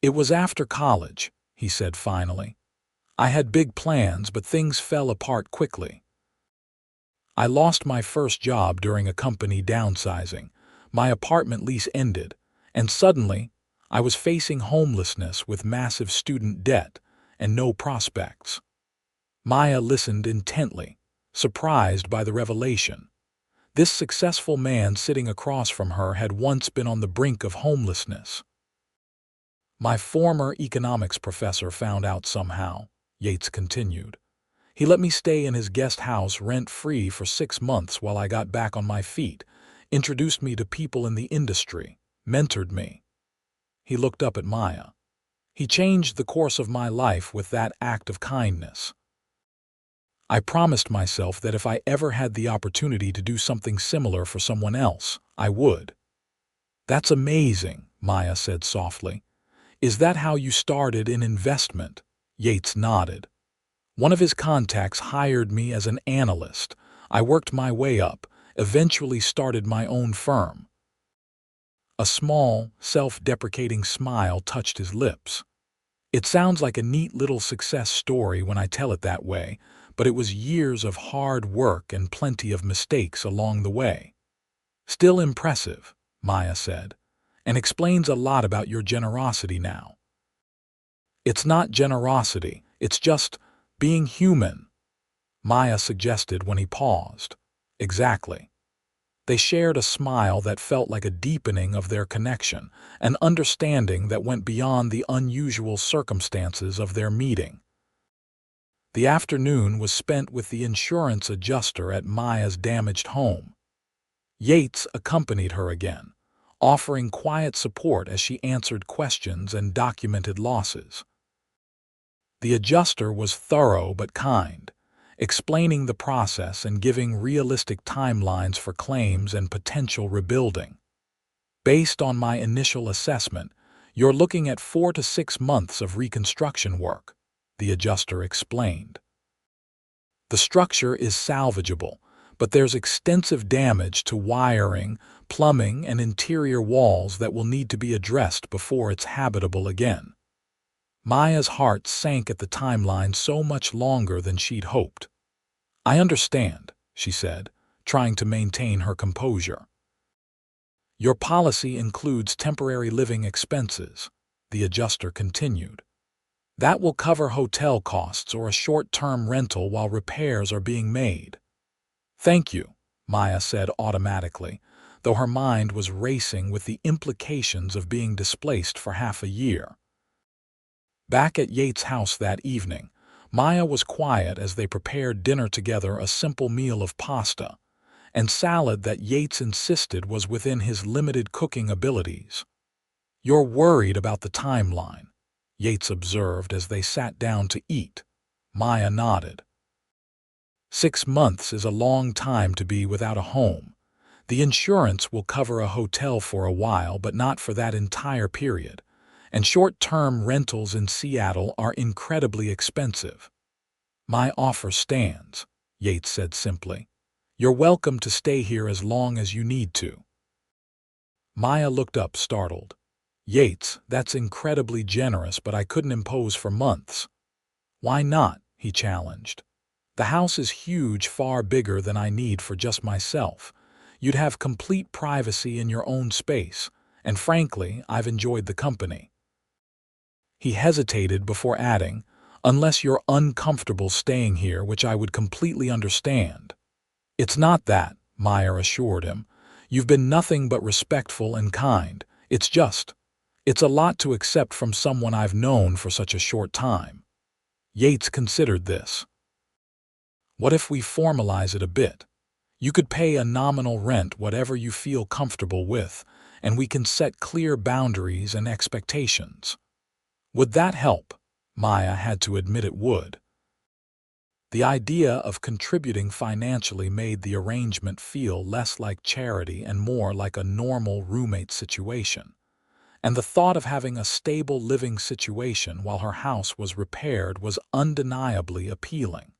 "It was after college," he said finally. "I had big plans, but things fell apart quickly. I lost my first job during a company downsizing. My apartment lease ended, and suddenly, I was facing homelessness with massive student debt and no prospects." Maya listened intently, surprised by the revelation. This successful man sitting across from her had once been on the brink of homelessness. "My former economics professor found out somehow," Yates continued. "He let me stay in his guest house rent-free for 6 months while I got back on my feet, introduced me to people in the industry, mentored me." He looked up at Maya. "He changed the course of my life with that act of kindness. I promised myself that if I ever had the opportunity to do something similar for someone else, I would." "That's amazing," Maya said softly. "Is that how you started in investment?" Yates nodded. "One of his contacts hired me as an analyst. I worked my way up, eventually started my own firm." A small, self-deprecating smile touched his lips. "It sounds like a neat little success story when I tell it that way, but it was years of hard work and plenty of mistakes along the way." "Still impressive," Maya said, "and explains a lot about your generosity now." "It's not generosity, it's just being human," Maya suggested when he paused. "Exactly." They shared a smile that felt like a deepening of their connection, an understanding that went beyond the unusual circumstances of their meeting. The afternoon was spent with the insurance adjuster at Maya's damaged home. Yates accompanied her again, offering quiet support as she answered questions and documented losses. The adjuster was thorough but kind, explaining the process and giving realistic timelines for claims and potential rebuilding. Based on my initial assessment, you're looking at 4 to 6 months of reconstruction work, the adjuster explained. The structure is salvageable, but there's extensive damage to wiring, plumbing, and interior walls that will need to be addressed before it's habitable again. Maya's heart sank at the timeline so much longer than she'd hoped. I understand, she said, trying to maintain her composure. Your policy includes temporary living expenses, the adjuster continued. That will cover hotel costs or a short-term rental while repairs are being made. Thank you, Maya said automatically, though her mind was racing with the implications of being displaced for half a year. Back at Yates' house that evening, Maya was quiet as they prepared dinner together, a simple meal of pasta and salad that Yates insisted was within his limited cooking abilities. You're worried about the timeline, Yates observed as they sat down to eat. Maya nodded. 6 months is a long time to be without a home. The insurance will cover a hotel for a while, but not for that entire period. And short-term rentals in Seattle are incredibly expensive. My offer stands, Yates said simply. You're welcome to stay here as long as you need to. Maya looked up, startled. Yates, that's incredibly generous, but I couldn't impose for months. Why not? He challenged. The house is huge, far bigger than I need for just myself. You'd have complete privacy in your own space, and frankly, I've enjoyed the company. He hesitated before adding, unless you're uncomfortable staying here, which I would completely understand. It's not that, Maya assured him. You've been nothing but respectful and kind. It's a lot to accept from someone I've known for such a short time. Yates considered this. What if we formalize it a bit? You could pay a nominal rent, whatever you feel comfortable with, and we can set clear boundaries and expectations. Would that help? Maya had to admit it would. The idea of contributing financially made the arrangement feel less like charity and more like a normal roommate situation. And the thought of having a stable living situation while her house was repaired was undeniably appealing.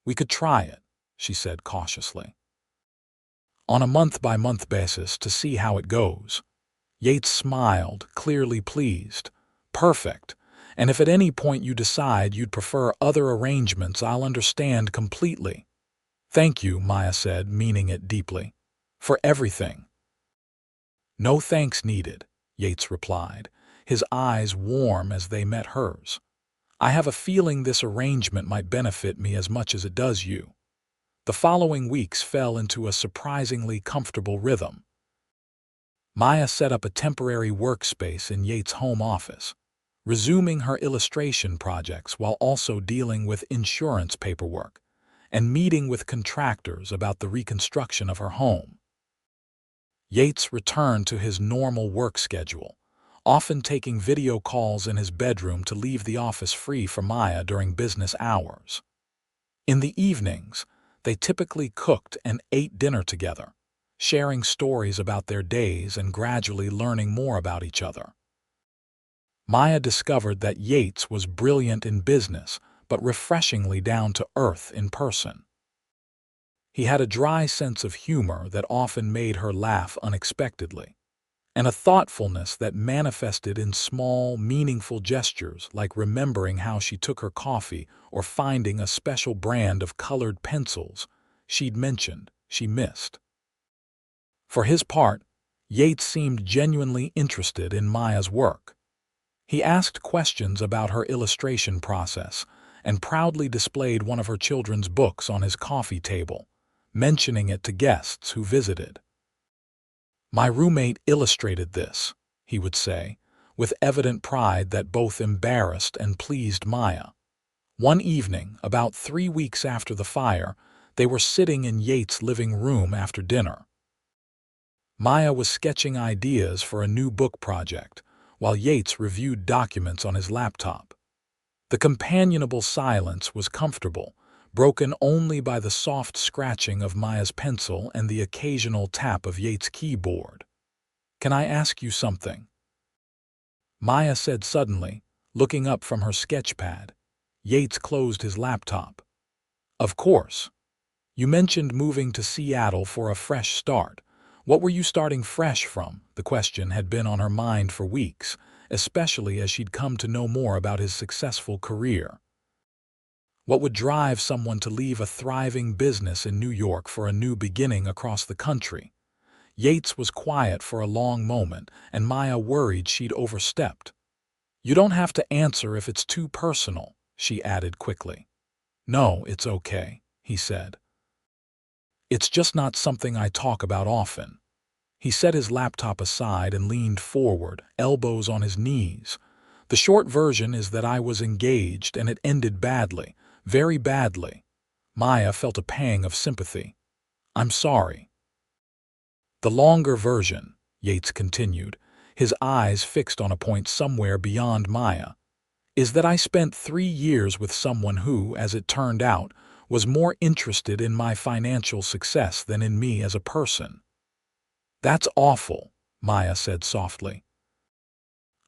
We could try it, she said cautiously. On a month-by-month basis to see how it goes. Yates smiled, clearly pleased. Perfect. And if at any point you decide you'd prefer other arrangements, I'll understand completely. Thank you, Maya said, meaning it deeply. For everything. No thanks needed, Yates replied, his eyes warm as they met hers. I have a feeling this arrangement might benefit me as much as it does you. The following weeks fell into a surprisingly comfortable rhythm. Maya set up a temporary workspace in Yates' home office, resuming her illustration projects while also dealing with insurance paperwork and meeting with contractors about the reconstruction of her home. Yates returned to his normal work schedule, often taking video calls in his bedroom to leave the office free for Maya during business hours. In the evenings, they typically cooked and ate dinner together, sharing stories about their days and gradually learning more about each other. Maya discovered that Yates was brilliant in business, but refreshingly down-to-earth in person. He had a dry sense of humor that often made her laugh unexpectedly, and a thoughtfulness that manifested in small, meaningful gestures like remembering how she took her coffee or finding a special brand of colored pencils she'd mentioned she missed. For his part, Yates seemed genuinely interested in Maya's work. He asked questions about her illustration process and proudly displayed one of her children's books on his coffee table, mentioning it to guests who visited. My roommate illustrated this, he would say, with evident pride that both embarrassed and pleased Maya. One evening, about 3 weeks after the fire, they were sitting in Yates' living room after dinner. Maya was sketching ideas for a new book project, while Yates reviewed documents on his laptop. The companionable silence was comfortable, broken only by the soft scratching of Maya's pencil and the occasional tap of Yates' keyboard. "Can I ask you something?" Maya said suddenly, looking up from her sketchpad. Yates closed his laptop. "Of course. You mentioned moving to Seattle for a fresh start. What were you starting fresh from?" The question had been on her mind for weeks, especially as she'd come to know more about his successful career. What would drive someone to leave a thriving business in New York for a new beginning across the country? Yates was quiet for a long moment, and Maya worried she'd overstepped. "You don't have to answer if it's too personal," she added quickly. "No, it's okay," he said. "It's just not something I talk about often." He set his laptop aside and leaned forward, elbows on his knees. "The short version is that I was engaged and it ended badly, very badly." Maya felt a pang of sympathy. "I'm sorry." "The longer version," Yates continued, his eyes fixed on a point somewhere beyond Maya, "is that I spent 3 years with someone who, as it turned out, was more interested in my financial success than in me as a person." "That's awful," Maya said softly.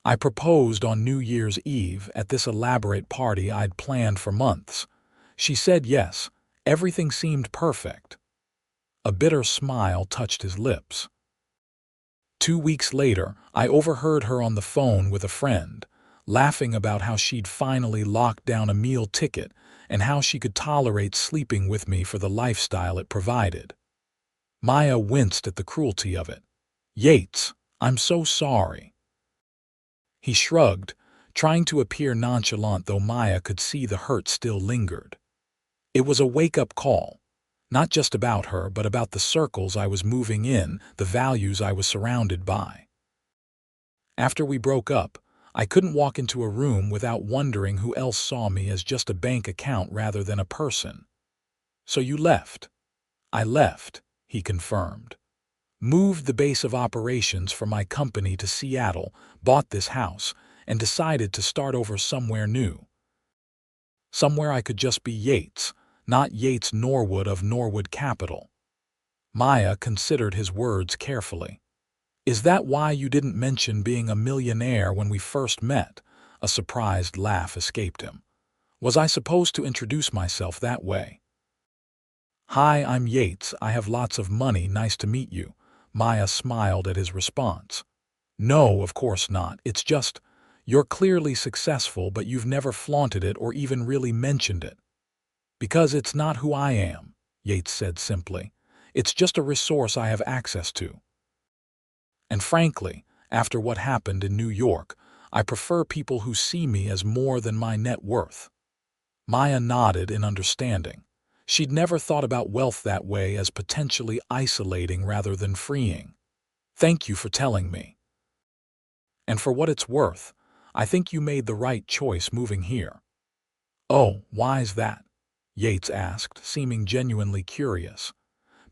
"I proposed on New Year's Eve at this elaborate party I'd planned for months. She said yes. Everything seemed perfect." A bitter smile touched his lips. 2 weeks later, I overheard her on the phone with a friend, laughing about how she'd finally locked down a meal ticket and how she could tolerate sleeping with me for the lifestyle it provided. Maya winced at the cruelty of it. "Yates, I'm so sorry." He shrugged, trying to appear nonchalant though Maya could see the hurt still lingered. It was a wake-up call, not just about her, but about the circles I was moving in, the values I was surrounded by. After we broke up, I couldn't walk into a room without wondering who else saw me as just a bank account rather than a person. "So you left?" "I left," he confirmed. "Moved the base of operations for my company to Seattle, bought this house, and decided to start over somewhere new. Somewhere I could just be Yates, not Yates Norwood of Norwood Capital." Maya considered his words carefully. "Is that why you didn't mention being a millionaire when we first met?" A surprised laugh escaped him. "Was I supposed to introduce myself that way?" "Hi, I'm Yates. I have lots of money. Nice to meet you." Maya smiled at his response. "No, of course not. It's just, you're clearly successful, but you've never flaunted it or even really mentioned it." "Because it's not who I am," Yates said simply. "It's just a resource I have access to. And frankly, after what happened in New York, I prefer people who see me as more than my net worth." Maya nodded in understanding. She'd never thought about wealth that way, as potentially isolating rather than freeing. "Thank you for telling me. And for what it's worth, I think you made the right choice moving here." "Oh, why's that?" Yates asked, seeming genuinely curious.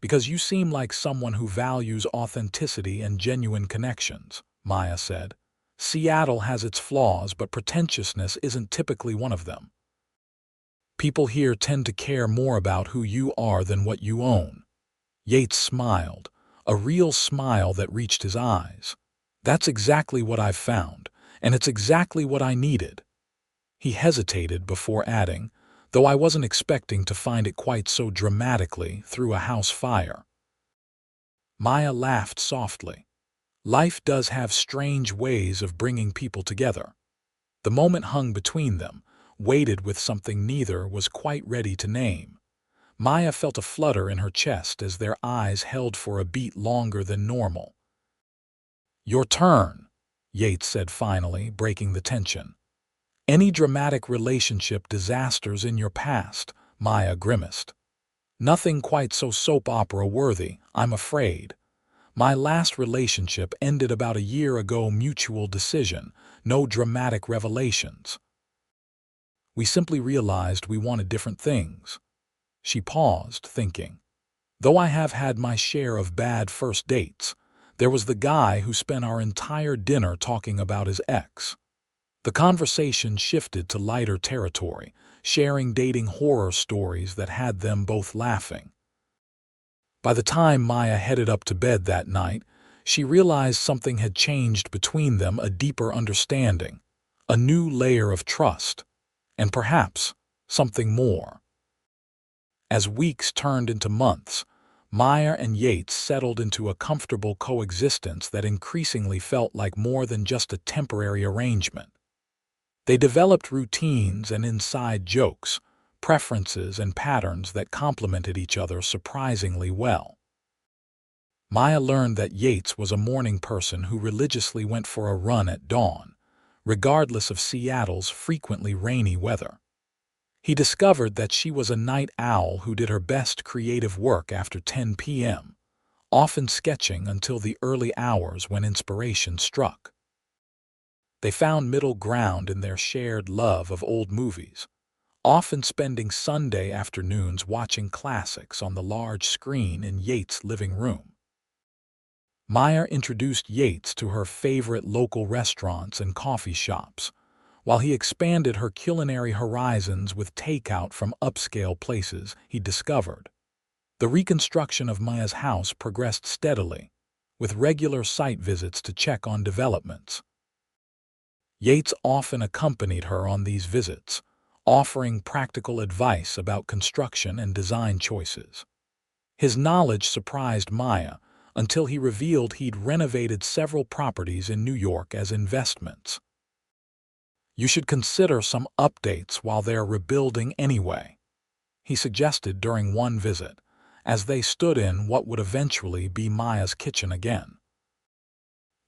"Because you seem like someone who values authenticity and genuine connections," Maya said. "Seattle has its flaws, but pretentiousness isn't typically one of them. People here tend to care more about who you are than what you own." Yates smiled, a real smile that reached his eyes. "That's exactly what I've found, and it's exactly what I needed." He hesitated before adding, "though I wasn't expecting to find it quite so dramatically through a house fire." Maya laughed softly. Life does have strange ways of bringing people together. The moment hung between them, weighted with something neither was quite ready to name. Maya felt a flutter in her chest as their eyes held for a beat longer than normal. "Your turn," Yates said finally, breaking the tension. "Any dramatic relationship disasters in your past?" Maya grimaced. "Nothing quite so soap opera worthy, I'm afraid. My last relationship ended about a year ago, mutual decision, no dramatic revelations. We simply realized we wanted different things." She paused, thinking. "Though I have had my share of bad first dates, There was the guy who spent our entire dinner talking about his ex. The conversation shifted to lighter territory, sharing dating horror stories that had them both laughing. By the time Maya headed up to bed that night, she realized something had changed between them, a deeper understanding, a new layer of trust, and perhaps something more. As weeks turned into months, Maya and Yates settled into a comfortable coexistence that increasingly felt like more than just a temporary arrangement. They developed routines and inside jokes, preferences and patterns that complemented each other surprisingly well. Maya learned that Yates was a morning person who religiously went for a run at dawn, regardless of Seattle's frequently rainy weather. He discovered that she was a night owl who did her best creative work after 10 p.m., often sketching until the early hours when inspiration struck. They found middle ground in their shared love of old movies, often spending Sunday afternoons watching classics on the large screen in Yates' living room. Maya introduced Yates to her favorite local restaurants and coffee shops, while he expanded her culinary horizons with takeout from upscale places he discovered. The reconstruction of Maya's house progressed steadily, with regular site visits to check on developments. Yates often accompanied her on these visits, offering practical advice about construction and design choices. His knowledge surprised Maya until he revealed he'd renovated several properties in New York as investments. "You should consider some updates while they're rebuilding anyway," he suggested during one visit, as they stood in what would eventually be Maya's kitchen again.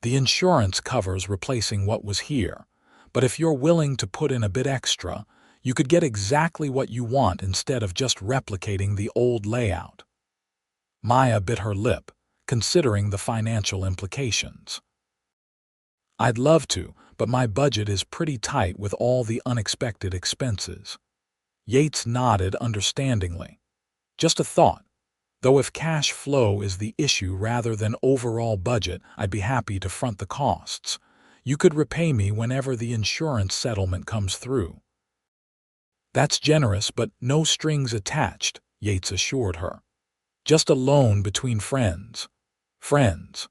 "The insurance covers replacing what was here, but if you're willing to put in a bit extra, you could get exactly what you want instead of just replicating the old layout." Maya bit her lip, considering the financial implications. "I'd love to, but my budget is pretty tight with all the unexpected expenses." Yates nodded understandingly. "Just a thought. Though if cash flow is the issue rather than overall budget, I'd be happy to front the costs. You could repay me whenever the insurance settlement comes through." "That's generous, but no strings attached," Yates assured her. "Just a loan between friends." Friends.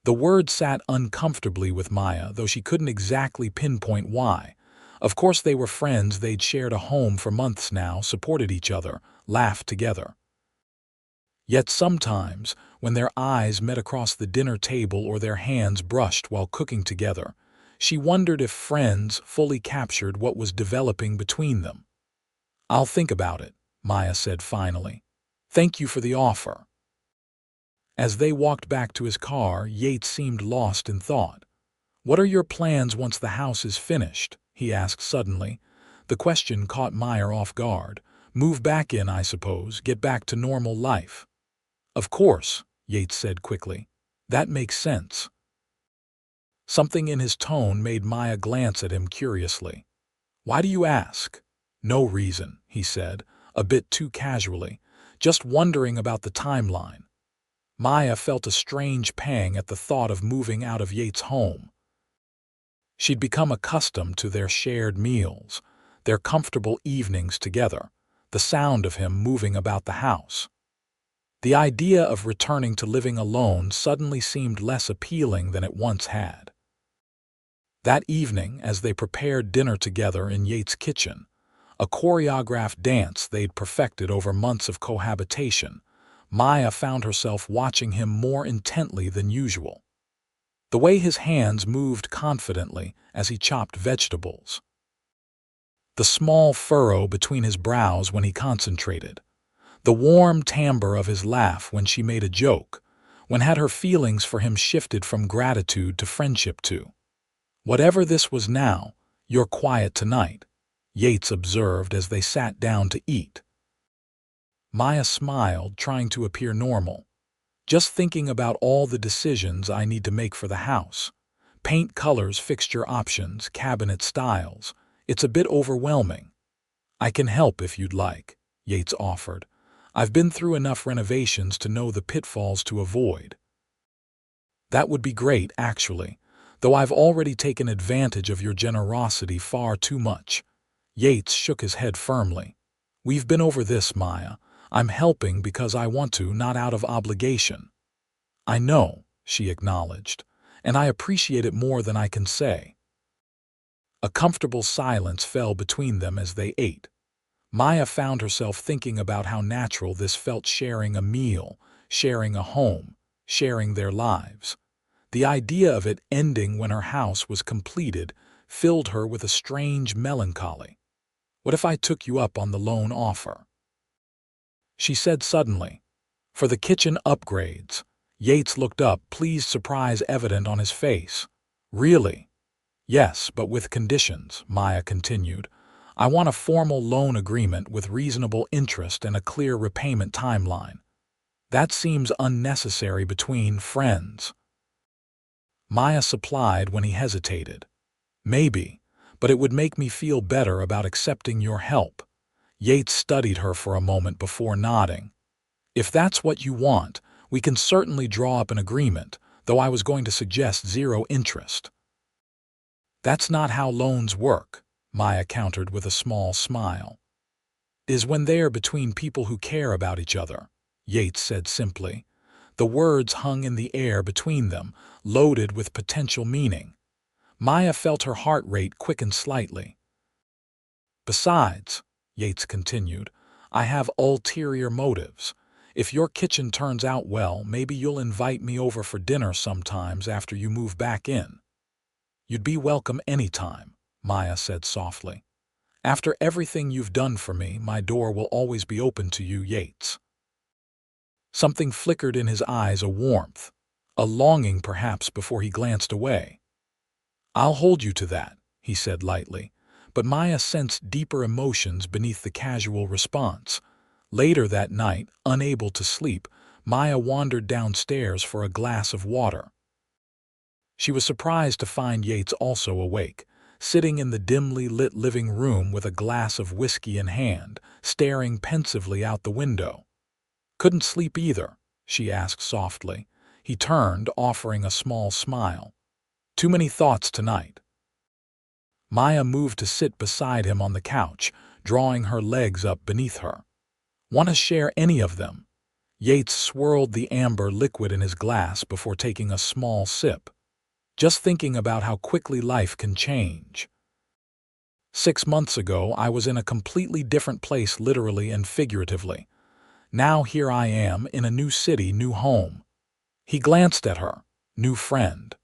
The word sat uncomfortably with Maya, though she couldn't exactly pinpoint why. Of course they were friends, they'd shared a home for months now, supported each other, laughed together. Yet sometimes, when their eyes met across the dinner table or their hands brushed while cooking together, she wondered if friends fully captured what was developing between them. "I'll think about it," Maya said finally. "Thank you for the offer." As they walked back to his car, Yates seemed lost in thought. "What are your plans once the house is finished?" he asked suddenly. The question caught Maya off guard. "Move back in, I suppose, get back to normal life." "Of course," Yates said quickly. "That makes sense." Something in his tone made Maya glance at him curiously. "Why do you ask?" "No reason," he said, a bit too casually. "Just wondering about the timeline." Maya felt a strange pang at the thought of moving out of Yates' home. She'd become accustomed to their shared meals, their comfortable evenings together, the sound of him moving about the house. The idea of returning to living alone suddenly seemed less appealing than it once had. That evening, as they prepared dinner together in Yates' kitchen, a choreographed dance they'd perfected over months of cohabitation, Maya found herself watching him more intently than usual. The way his hands moved confidently as he chopped vegetables. The small furrow between his brows when he concentrated. The warm timbre of his laugh when she made a joke, when had her feelings for him shifted from gratitude to friendship to. "Whatever this was now, you're quiet tonight," Yates observed as they sat down to eat. Maya smiled, trying to appear normal. "Just thinking about all the decisions I need to make for the house. Paint colors, fixture options, cabinet styles. It's a bit overwhelming." "I can help if you'd like," Yates offered. "I've been through enough renovations to know the pitfalls to avoid." That would be great, actually, though I've already taken advantage of your generosity far too much. Yates shook his head firmly. We've been over this, Maya. I'm helping because I want to, not out of obligation. I know, she acknowledged, and I appreciate it more than I can say. A comfortable silence fell between them as they ate. Maya found herself thinking about how natural this felt, sharing a meal, sharing a home, sharing their lives. The idea of it ending when her house was completed filled her with a strange melancholy. What if I took you up on the loan offer? She said suddenly. For the kitchen upgrades. Yates looked up, pleased surprise evident on his face. Really? Yes, but with conditions, Maya continued. I want a formal loan agreement with reasonable interest and a clear repayment timeline. That seems unnecessary between friends. Maya supplied when he hesitated. Maybe, but it would make me feel better about accepting your help. Yates studied her for a moment before nodding. If that's what you want, we can certainly draw up an agreement, though I was going to suggest zero interest. That's not how loans work, Maya countered with a small smile. Is when they're between people who care about each other, Yates said simply. The words hung in the air between them, loaded with potential meaning. Maya felt her heart rate quicken slightly. Besides, Yates continued, I have ulterior motives. If your kitchen turns out well, maybe you'll invite me over for dinner sometimes after you move back in. You'd be welcome anytime, Maya said softly. After everything you've done for me, my door will always be open to you, Yates. Something flickered in his eyes, a warmth, a longing perhaps before he glanced away. I'll hold you to that, he said lightly, but Maya sensed deeper emotions beneath the casual response. Later that night, unable to sleep, Maya wandered downstairs for a glass of water. She was surprised to find Yates also awake, sitting in the dimly lit living room with a glass of whiskey in hand, staring pensively out the window. Couldn't sleep either, she asked softly. He turned, offering a small smile. Too many thoughts tonight. Maya moved to sit beside him on the couch, drawing her legs up beneath her. Want to share any of them? Yates swirled the amber liquid in his glass before taking a small sip. Just thinking about how quickly life can change. 6 months ago, I was in a completely different place, literally and figuratively. Now here I am, in a new city, new home. He glanced at her. New friend.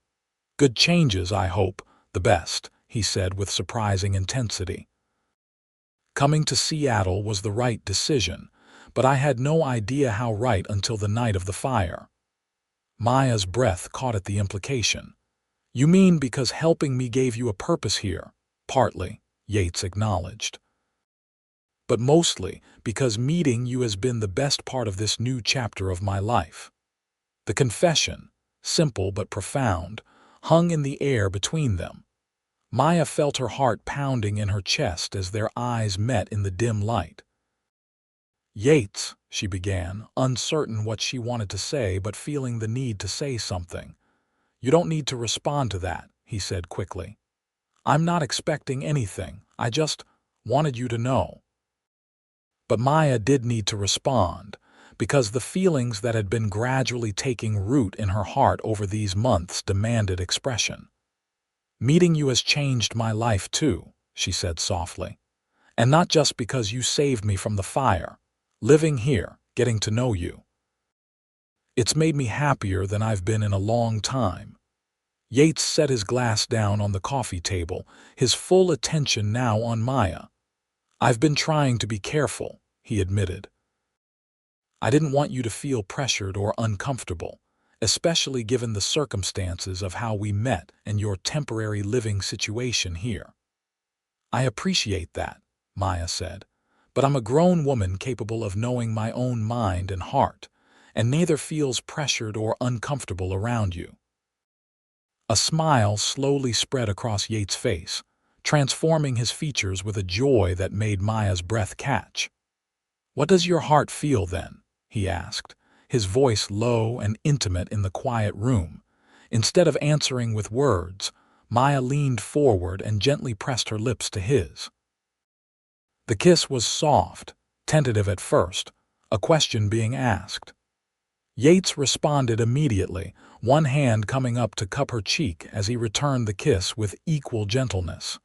Good changes, I hope. The best, he said with surprising intensity. Coming to Seattle was the right decision, but I had no idea how right until the night of the fire. Maya's breath caught at the implication. You mean because helping me gave you a purpose here? Partly, Yates acknowledged. But mostly because meeting you has been the best part of this new chapter of my life. The confession, simple but profound, hung in the air between them. Maya felt her heart pounding in her chest as their eyes met in the dim light. Yates, she began, uncertain what she wanted to say but feeling the need to say something. You don't need to respond to that, he said quickly. I'm not expecting anything, I just wanted you to know. But Maya did need to respond, because the feelings that had been gradually taking root in her heart over these months demanded expression. Meeting you has changed my life too, she said softly. And not just because you saved me from the fire. Living here, getting to know you. It's made me happier than I've been in a long time. Yates set his glass down on the coffee table, his full attention now on Maya. I've been trying to be careful, he admitted. I didn't want you to feel pressured or uncomfortable, especially given the circumstances of how we met and your temporary living situation here. I appreciate that, Maya said, but I'm a grown woman capable of knowing my own mind and heart, and neither feels pressured or uncomfortable around you. A smile slowly spread across Yates' face, transforming his features with a joy that made Maya's breath catch. What does your heart feel then? He asked, his voice low and intimate in the quiet room, Instead of answering with words, Maya leaned forward and gently pressed her lips to his. The kiss was soft, tentative at first, a question being asked. Yates responded immediately, one hand coming up to cup her cheek as he returned the kiss with equal gentleness.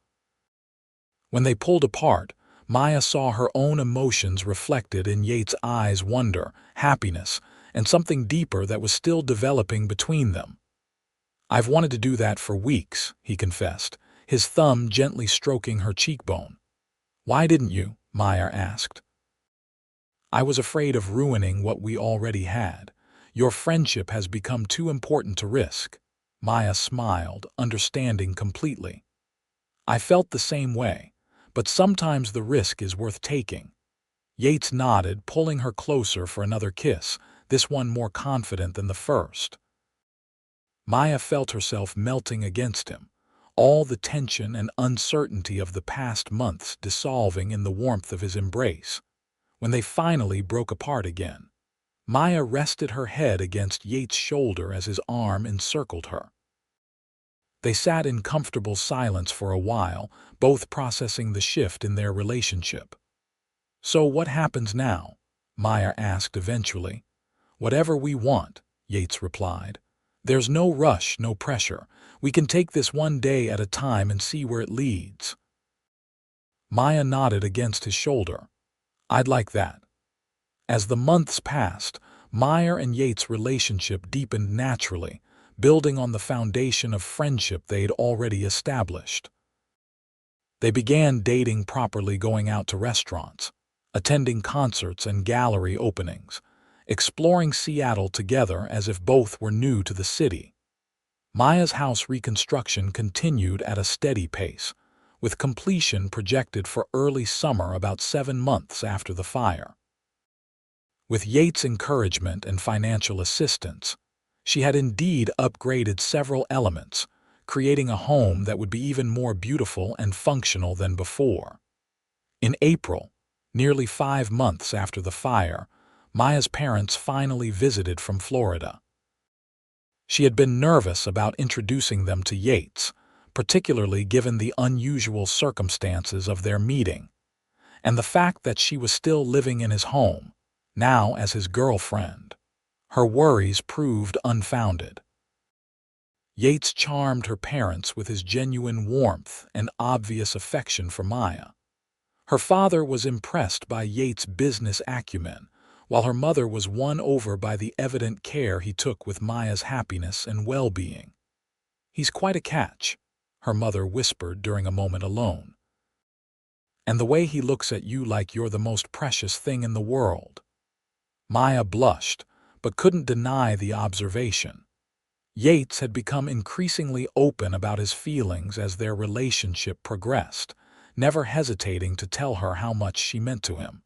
When they pulled apart, Maya saw her own emotions reflected in Yates' eyes: wonder, happiness, and something deeper that was still developing between them. "I've wanted to do that for weeks," he confessed, his thumb gently stroking her cheekbone. "Why didn't you?" Maya asked. "I was afraid of ruining what we already had. Your friendship has become too important to risk." Maya smiled, understanding completely. "I felt the same way, but sometimes the risk is worth taking." Yates nodded, pulling her closer for another kiss, this one more confident than the first. Maya felt herself melting against him, all the tension and uncertainty of the past months dissolving in the warmth of his embrace. When they finally broke apart again, Maya rested her head against Yates' shoulder as his arm encircled her. They sat in comfortable silence for a while, both processing the shift in their relationship. "So what happens now?" Maya asked eventually. "Whatever we want," Yates replied. "There's no rush, no pressure. We can take this one day at a time and see where it leads." Maya nodded against his shoulder. "I'd like that." As the months passed, Maya and Yates' relationship deepened naturally, building on the foundation of friendship they'd already established. They began dating properly, going out to restaurants, attending concerts and gallery openings, exploring Seattle together as if both were new to the city. Maya's house reconstruction continued at a steady pace, with completion projected for early summer, about 7 months after the fire. With Yates' encouragement and financial assistance, she had indeed upgraded several elements, creating a home that would be even more beautiful and functional than before. In April, nearly 5 months after the fire, Maya's parents finally visited from Florida. She had been nervous about introducing them to Yates, particularly given the unusual circumstances of their meeting, and the fact that she was still living in his home, now as his girlfriend. Her worries proved unfounded. Yates charmed her parents with his genuine warmth and obvious affection for Maya. Her father was impressed by Yates' business acumen, while her mother was won over by the evident care he took with Maya's happiness and well-being. "He's quite a catch," her mother whispered during a moment alone. "And the way he looks at you like you're the most precious thing in the world." Maya blushed, but couldn't deny the observation. Yates had become increasingly open about his feelings as their relationship progressed, never hesitating to tell her how much she meant to him.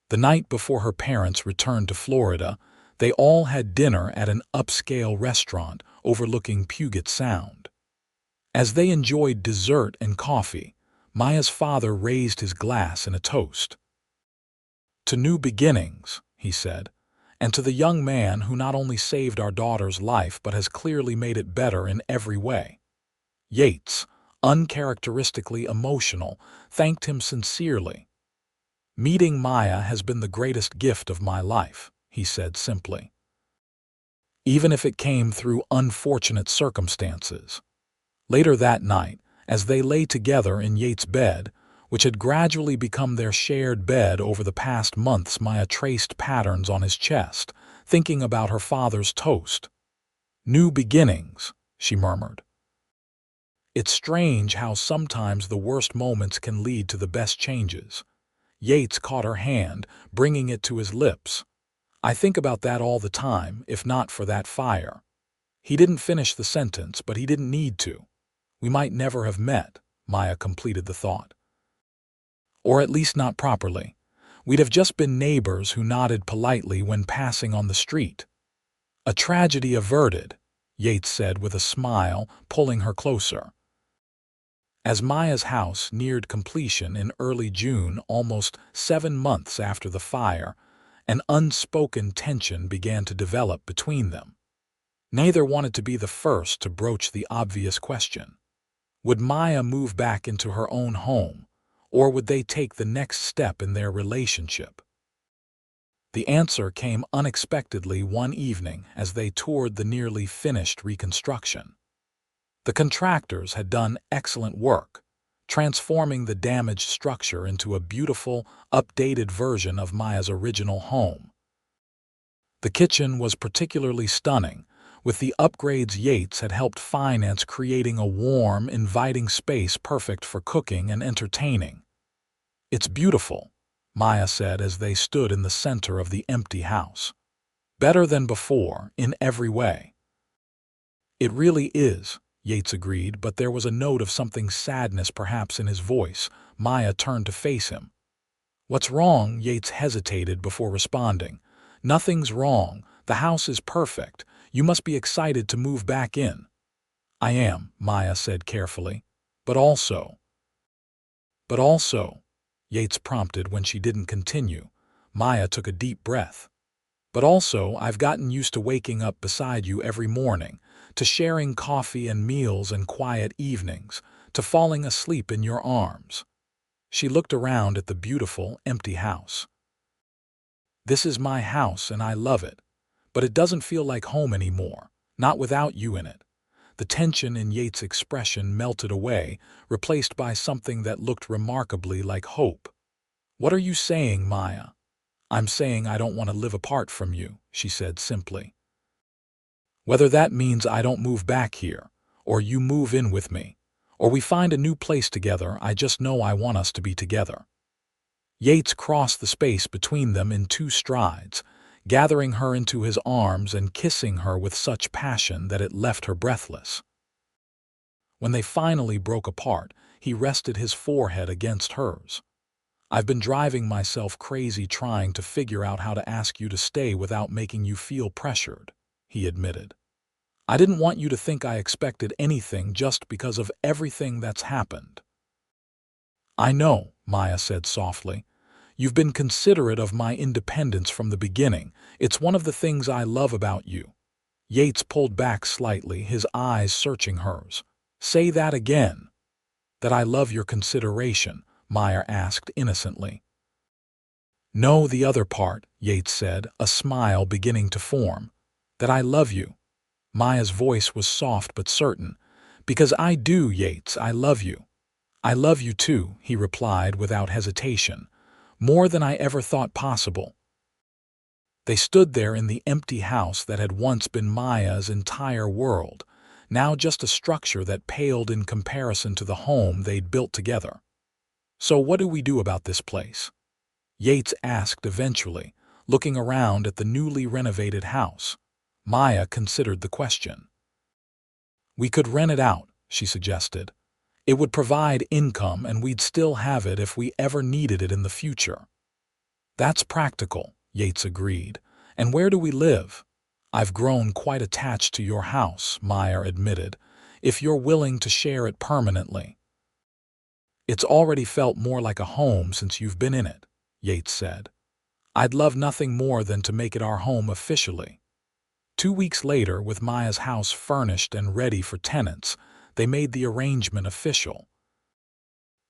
The night before her parents returned to Florida, they all had dinner at an upscale restaurant overlooking Puget Sound. As they enjoyed dessert and coffee, Maya's father raised his glass in a toast. "To new beginnings," he said, "and to the young man who not only saved our daughter's life but has clearly made it better in every way." Yates, uncharacteristically emotional, thanked him sincerely. "Meeting Maya has been the greatest gift of my life," he said simply. "Even if it came through unfortunate circumstances." Later that night, as they lay together in Yates' bed, which had gradually become their shared bed over the past months, Maya traced patterns on his chest, thinking about her father's toast. "New beginnings," she murmured. "It's strange how sometimes the worst moments can lead to the best changes." Yates caught her hand, bringing it to his lips. "I think about that all the time, if not for that fire." He didn't finish the sentence, but he didn't need to. "We might never have met," Maya completed the thought. "Or at least not properly. We'd have just been neighbors who nodded politely when passing on the street." "A tragedy averted," Yates said with a smile, pulling her closer. As Maya's house neared completion in early June, almost 7 months after the fire, an unspoken tension began to develop between them. Neither wanted to be the first to broach the obvious question. Would Maya move back into her own home, or would they take the next step in their relationship? The answer came unexpectedly one evening as they toured the nearly finished reconstruction. The contractors had done excellent work, transforming the damaged structure into a beautiful, updated version of Maya's original home. The kitchen was particularly stunning, with the upgrades Yates had helped finance, creating a warm, inviting space perfect for cooking and entertaining. "It's beautiful," Maya said as they stood in the center of the empty house. "Better than before, in every way." "It really is," Yates agreed, but there was a note of something sadness perhaps in his voice. Maya turned to face him. "What's wrong?" Yates hesitated before responding. "Nothing's wrong. The house is perfect. You must be excited to move back in." "I am," Maya said carefully. But also, Yates prompted when she didn't continue. Maya took a deep breath. "But also, I've gotten used to waking up beside you every morning, to sharing coffee and meals and quiet evenings, to falling asleep in your arms." She looked around at the beautiful, empty house. "This is my house and I love it, but it doesn't feel like home anymore, not without you in it." The tension in Yates' expression melted away, replaced by something that looked remarkably like hope. "What are you saying, Maya?" "I'm saying I don't want to live apart from you," she said simply. "Whether that means I don't move back here, or you move in with me, or we find a new place together, I just know I want us to be together." Yates crossed the space between them in 2 strides, gathering her into his arms and kissing her with such passion that it left her breathless. When they finally broke apart, he rested his forehead against hers. "I've been driving myself crazy trying to figure out how to ask you to stay without making you feel pressured," he admitted. "I didn't want you to think I expected anything just because of everything that's happened." "I know," Maya said softly. "You've been considerate of my independence from the beginning. It's one of the things I love about you." Yates pulled back slightly, his eyes searching hers. "Say that again." "That I love your consideration," Maya asked innocently. "No, the other part," Yates said, a smile beginning to form. "That I love you." Maya's voice was soft but certain. "Because I do, Yates, I love you." "I love you too," he replied without hesitation. "More than I ever thought possible." They stood there in the empty house that had once been Maya's entire world, now just a structure that paled in comparison to the home they'd built together. "So what do we do about this place?" Yates asked eventually, looking around at the newly renovated house. Maya considered the question. "We could rent it out," she suggested. "It would provide income and we'd still have it if we ever needed it in the future." "That's practical," Yates agreed. "And where do we live?" "I've grown quite attached to your house," Maya admitted, "if you're willing to share it permanently." "It's already felt more like a home since you've been in it," Yates said. "I'd love nothing more than to make it our home officially." 2 weeks later, with Maya's house furnished and ready for tenants, they made the arrangement official.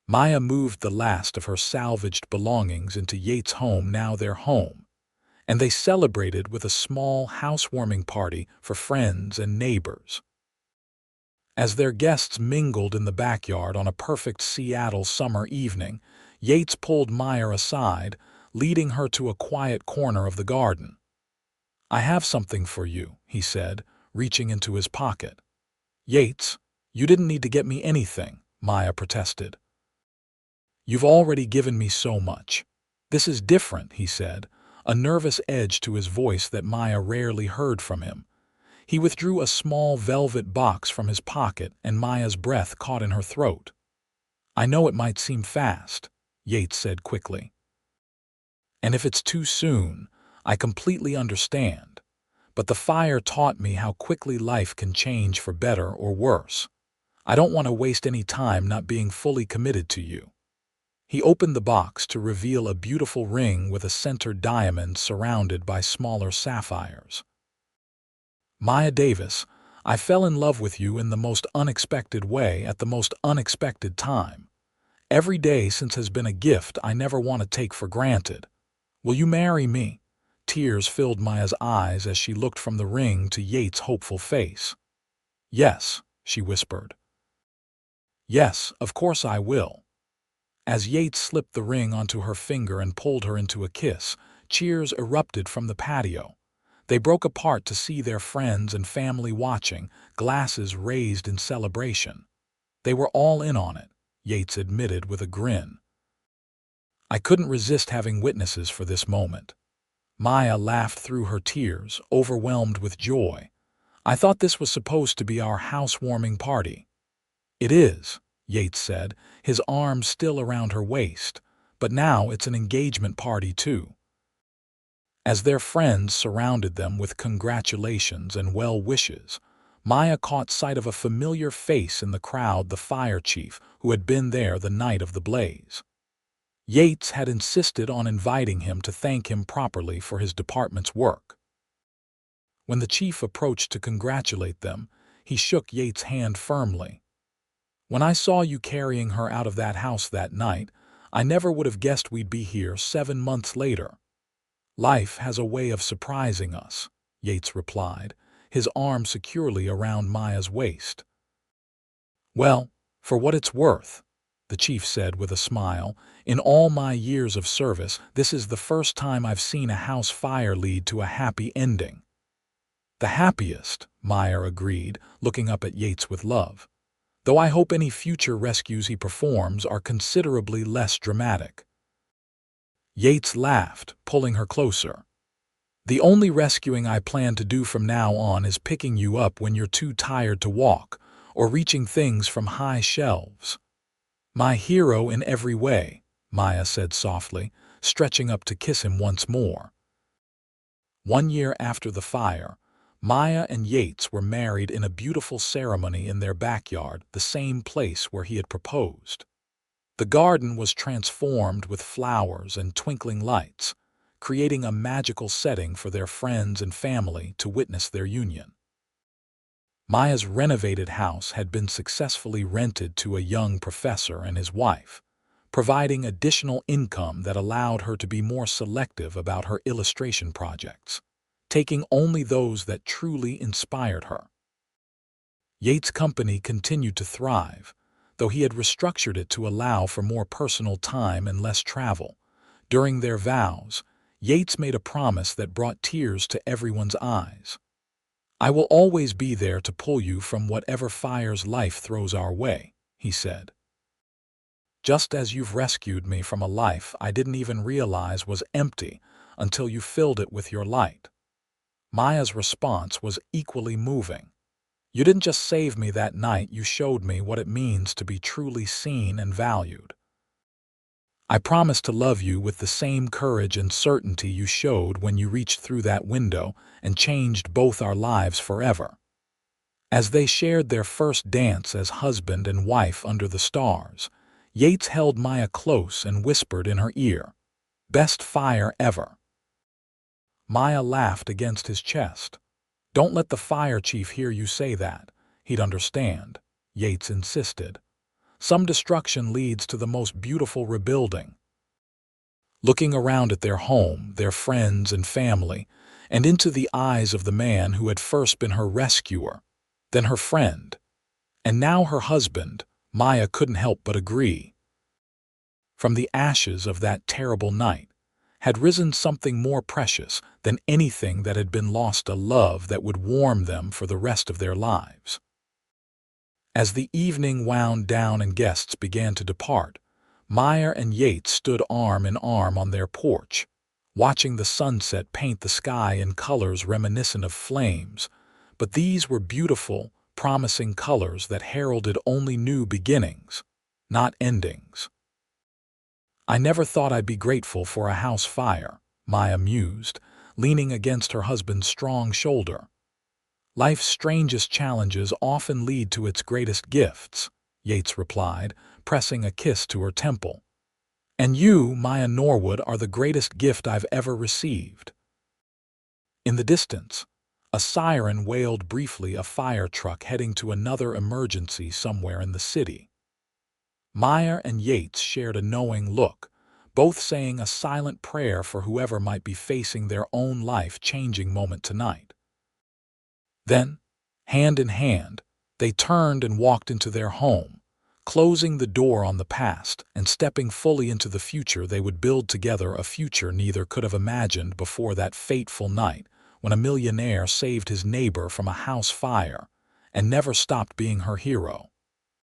Maya moved the last of her salvaged belongings into Yates' home, now their home, and they celebrated with a small housewarming party for friends and neighbors. As their guests mingled in the backyard on a perfect Seattle summer evening, Yates pulled Maya aside, leading her to a quiet corner of the garden. "I have something for you," he said, reaching into his pocket. "Yates, you didn't need to get me anything," Maya protested. "You've already given me so much." "This is different," he said, a nervous edge to his voice that Maya rarely heard from him. He withdrew a small velvet box from his pocket and Maya's breath caught in her throat. "I know it might seem fast," Yates said quickly. "And if it's too soon, I completely understand. But the fire taught me how quickly life can change for better or worse. I don't want to waste any time not being fully committed to you." He opened the box to reveal a beautiful ring with a centered diamond surrounded by smaller sapphires. Maya Davis, I fell in love with you in the most unexpected way at the most unexpected time. Every day since has been a gift I never want to take for granted. Will you marry me? Tears filled Maya's eyes as she looked from the ring to Yates' hopeful face. Yes, she whispered. Yes, of course I will. As Yates slipped the ring onto her finger and pulled her into a kiss, cheers erupted from the patio. They broke apart to see their friends and family watching, glasses raised in celebration. They were all in on it, Yates admitted with a grin. I couldn't resist having witnesses for this moment. Maya laughed through her tears, overwhelmed with joy. I thought this was supposed to be our housewarming party. It is, Yates said, his arms still around her waist, but now it's an engagement party too. As their friends surrounded them with congratulations and well wishes, Maya caught sight of a familiar face in the crowd, the fire chief who had been there the night of the blaze. Yates had insisted on inviting him to thank him properly for his department's work. When the chief approached to congratulate them, he shook Yates' hand firmly. When I saw you carrying her out of that house that night, I never would have guessed we'd be here 7 months later. Life has a way of surprising us, Yates replied, his arm securely around Maya's waist. Well, for what it's worth, the chief said with a smile, in all my years of service, this is the first time I've seen a house fire lead to a happy ending. The happiest, Maya agreed, looking up at Yates with love. Though I hope any future rescues he performs are considerably less dramatic. Yates laughed, pulling her closer. The only rescuing I plan to do from now on is picking you up when you're too tired to walk, or reaching things from high shelves. My hero in every way, Maya said softly, stretching up to kiss him once more. 1 year after the fire, Maya and Yates were married in a beautiful ceremony in their backyard, the same place where he had proposed. The garden was transformed with flowers and twinkling lights, creating a magical setting for their friends and family to witness their union. Maya's renovated house had been successfully rented to a young professor and his wife, providing additional income that allowed her to be more selective about her illustration projects, taking only those that truly inspired her. Yates' company continued to thrive, though he had restructured it to allow for more personal time and less travel. During their vows, Yates made a promise that brought tears to everyone's eyes. I will always be there to pull you from whatever fires life throws our way, he said. Just as you've rescued me from a life I didn't even realize was empty until you filled it with your light. Maya's response was equally moving. You didn't just save me that night, you showed me what it means to be truly seen and valued. I promise to love you with the same courage and certainty you showed when you reached through that window and changed both our lives forever. As they shared their first dance as husband and wife under the stars, Yates held Maya close and whispered in her ear, "Best fire ever." Maya laughed against his chest. "Don't let the fire chief hear you say that. He'd understand," Yates insisted. "Some destruction leads to the most beautiful rebuilding." Looking around at their home, their friends and family, and into the eyes of the man who had first been her rescuer, then her friend, and now her husband, Maya couldn't help but agree. From the ashes of that terrible night had risen something more precious than anything that had been lost, a love that would warm them for the rest of their lives. As the evening wound down and guests began to depart, Maya and Yates stood arm in arm on their porch, watching the sunset paint the sky in colors reminiscent of flames, but these were beautiful, promising colors that heralded only new beginnings, not endings. I never thought I'd be grateful for a house fire, Maya mused, leaning against her husband's strong shoulder. Life's strangest challenges often lead to its greatest gifts, Yates replied, pressing a kiss to her temple. And you, Maya Norwood, are the greatest gift I've ever received. In the distance, A siren wailed briefly, a fire truck heading to another emergency somewhere in the city. Meyer and Yates shared a knowing look, both saying a silent prayer for whoever might be facing their own life-changing moment tonight. Then, hand in hand, they turned and walked into their home, closing the door on the past and stepping fully into the future they would build together, a future neither could have imagined before that fateful night when a millionaire saved his neighbor from a house fire and never stopped being her hero.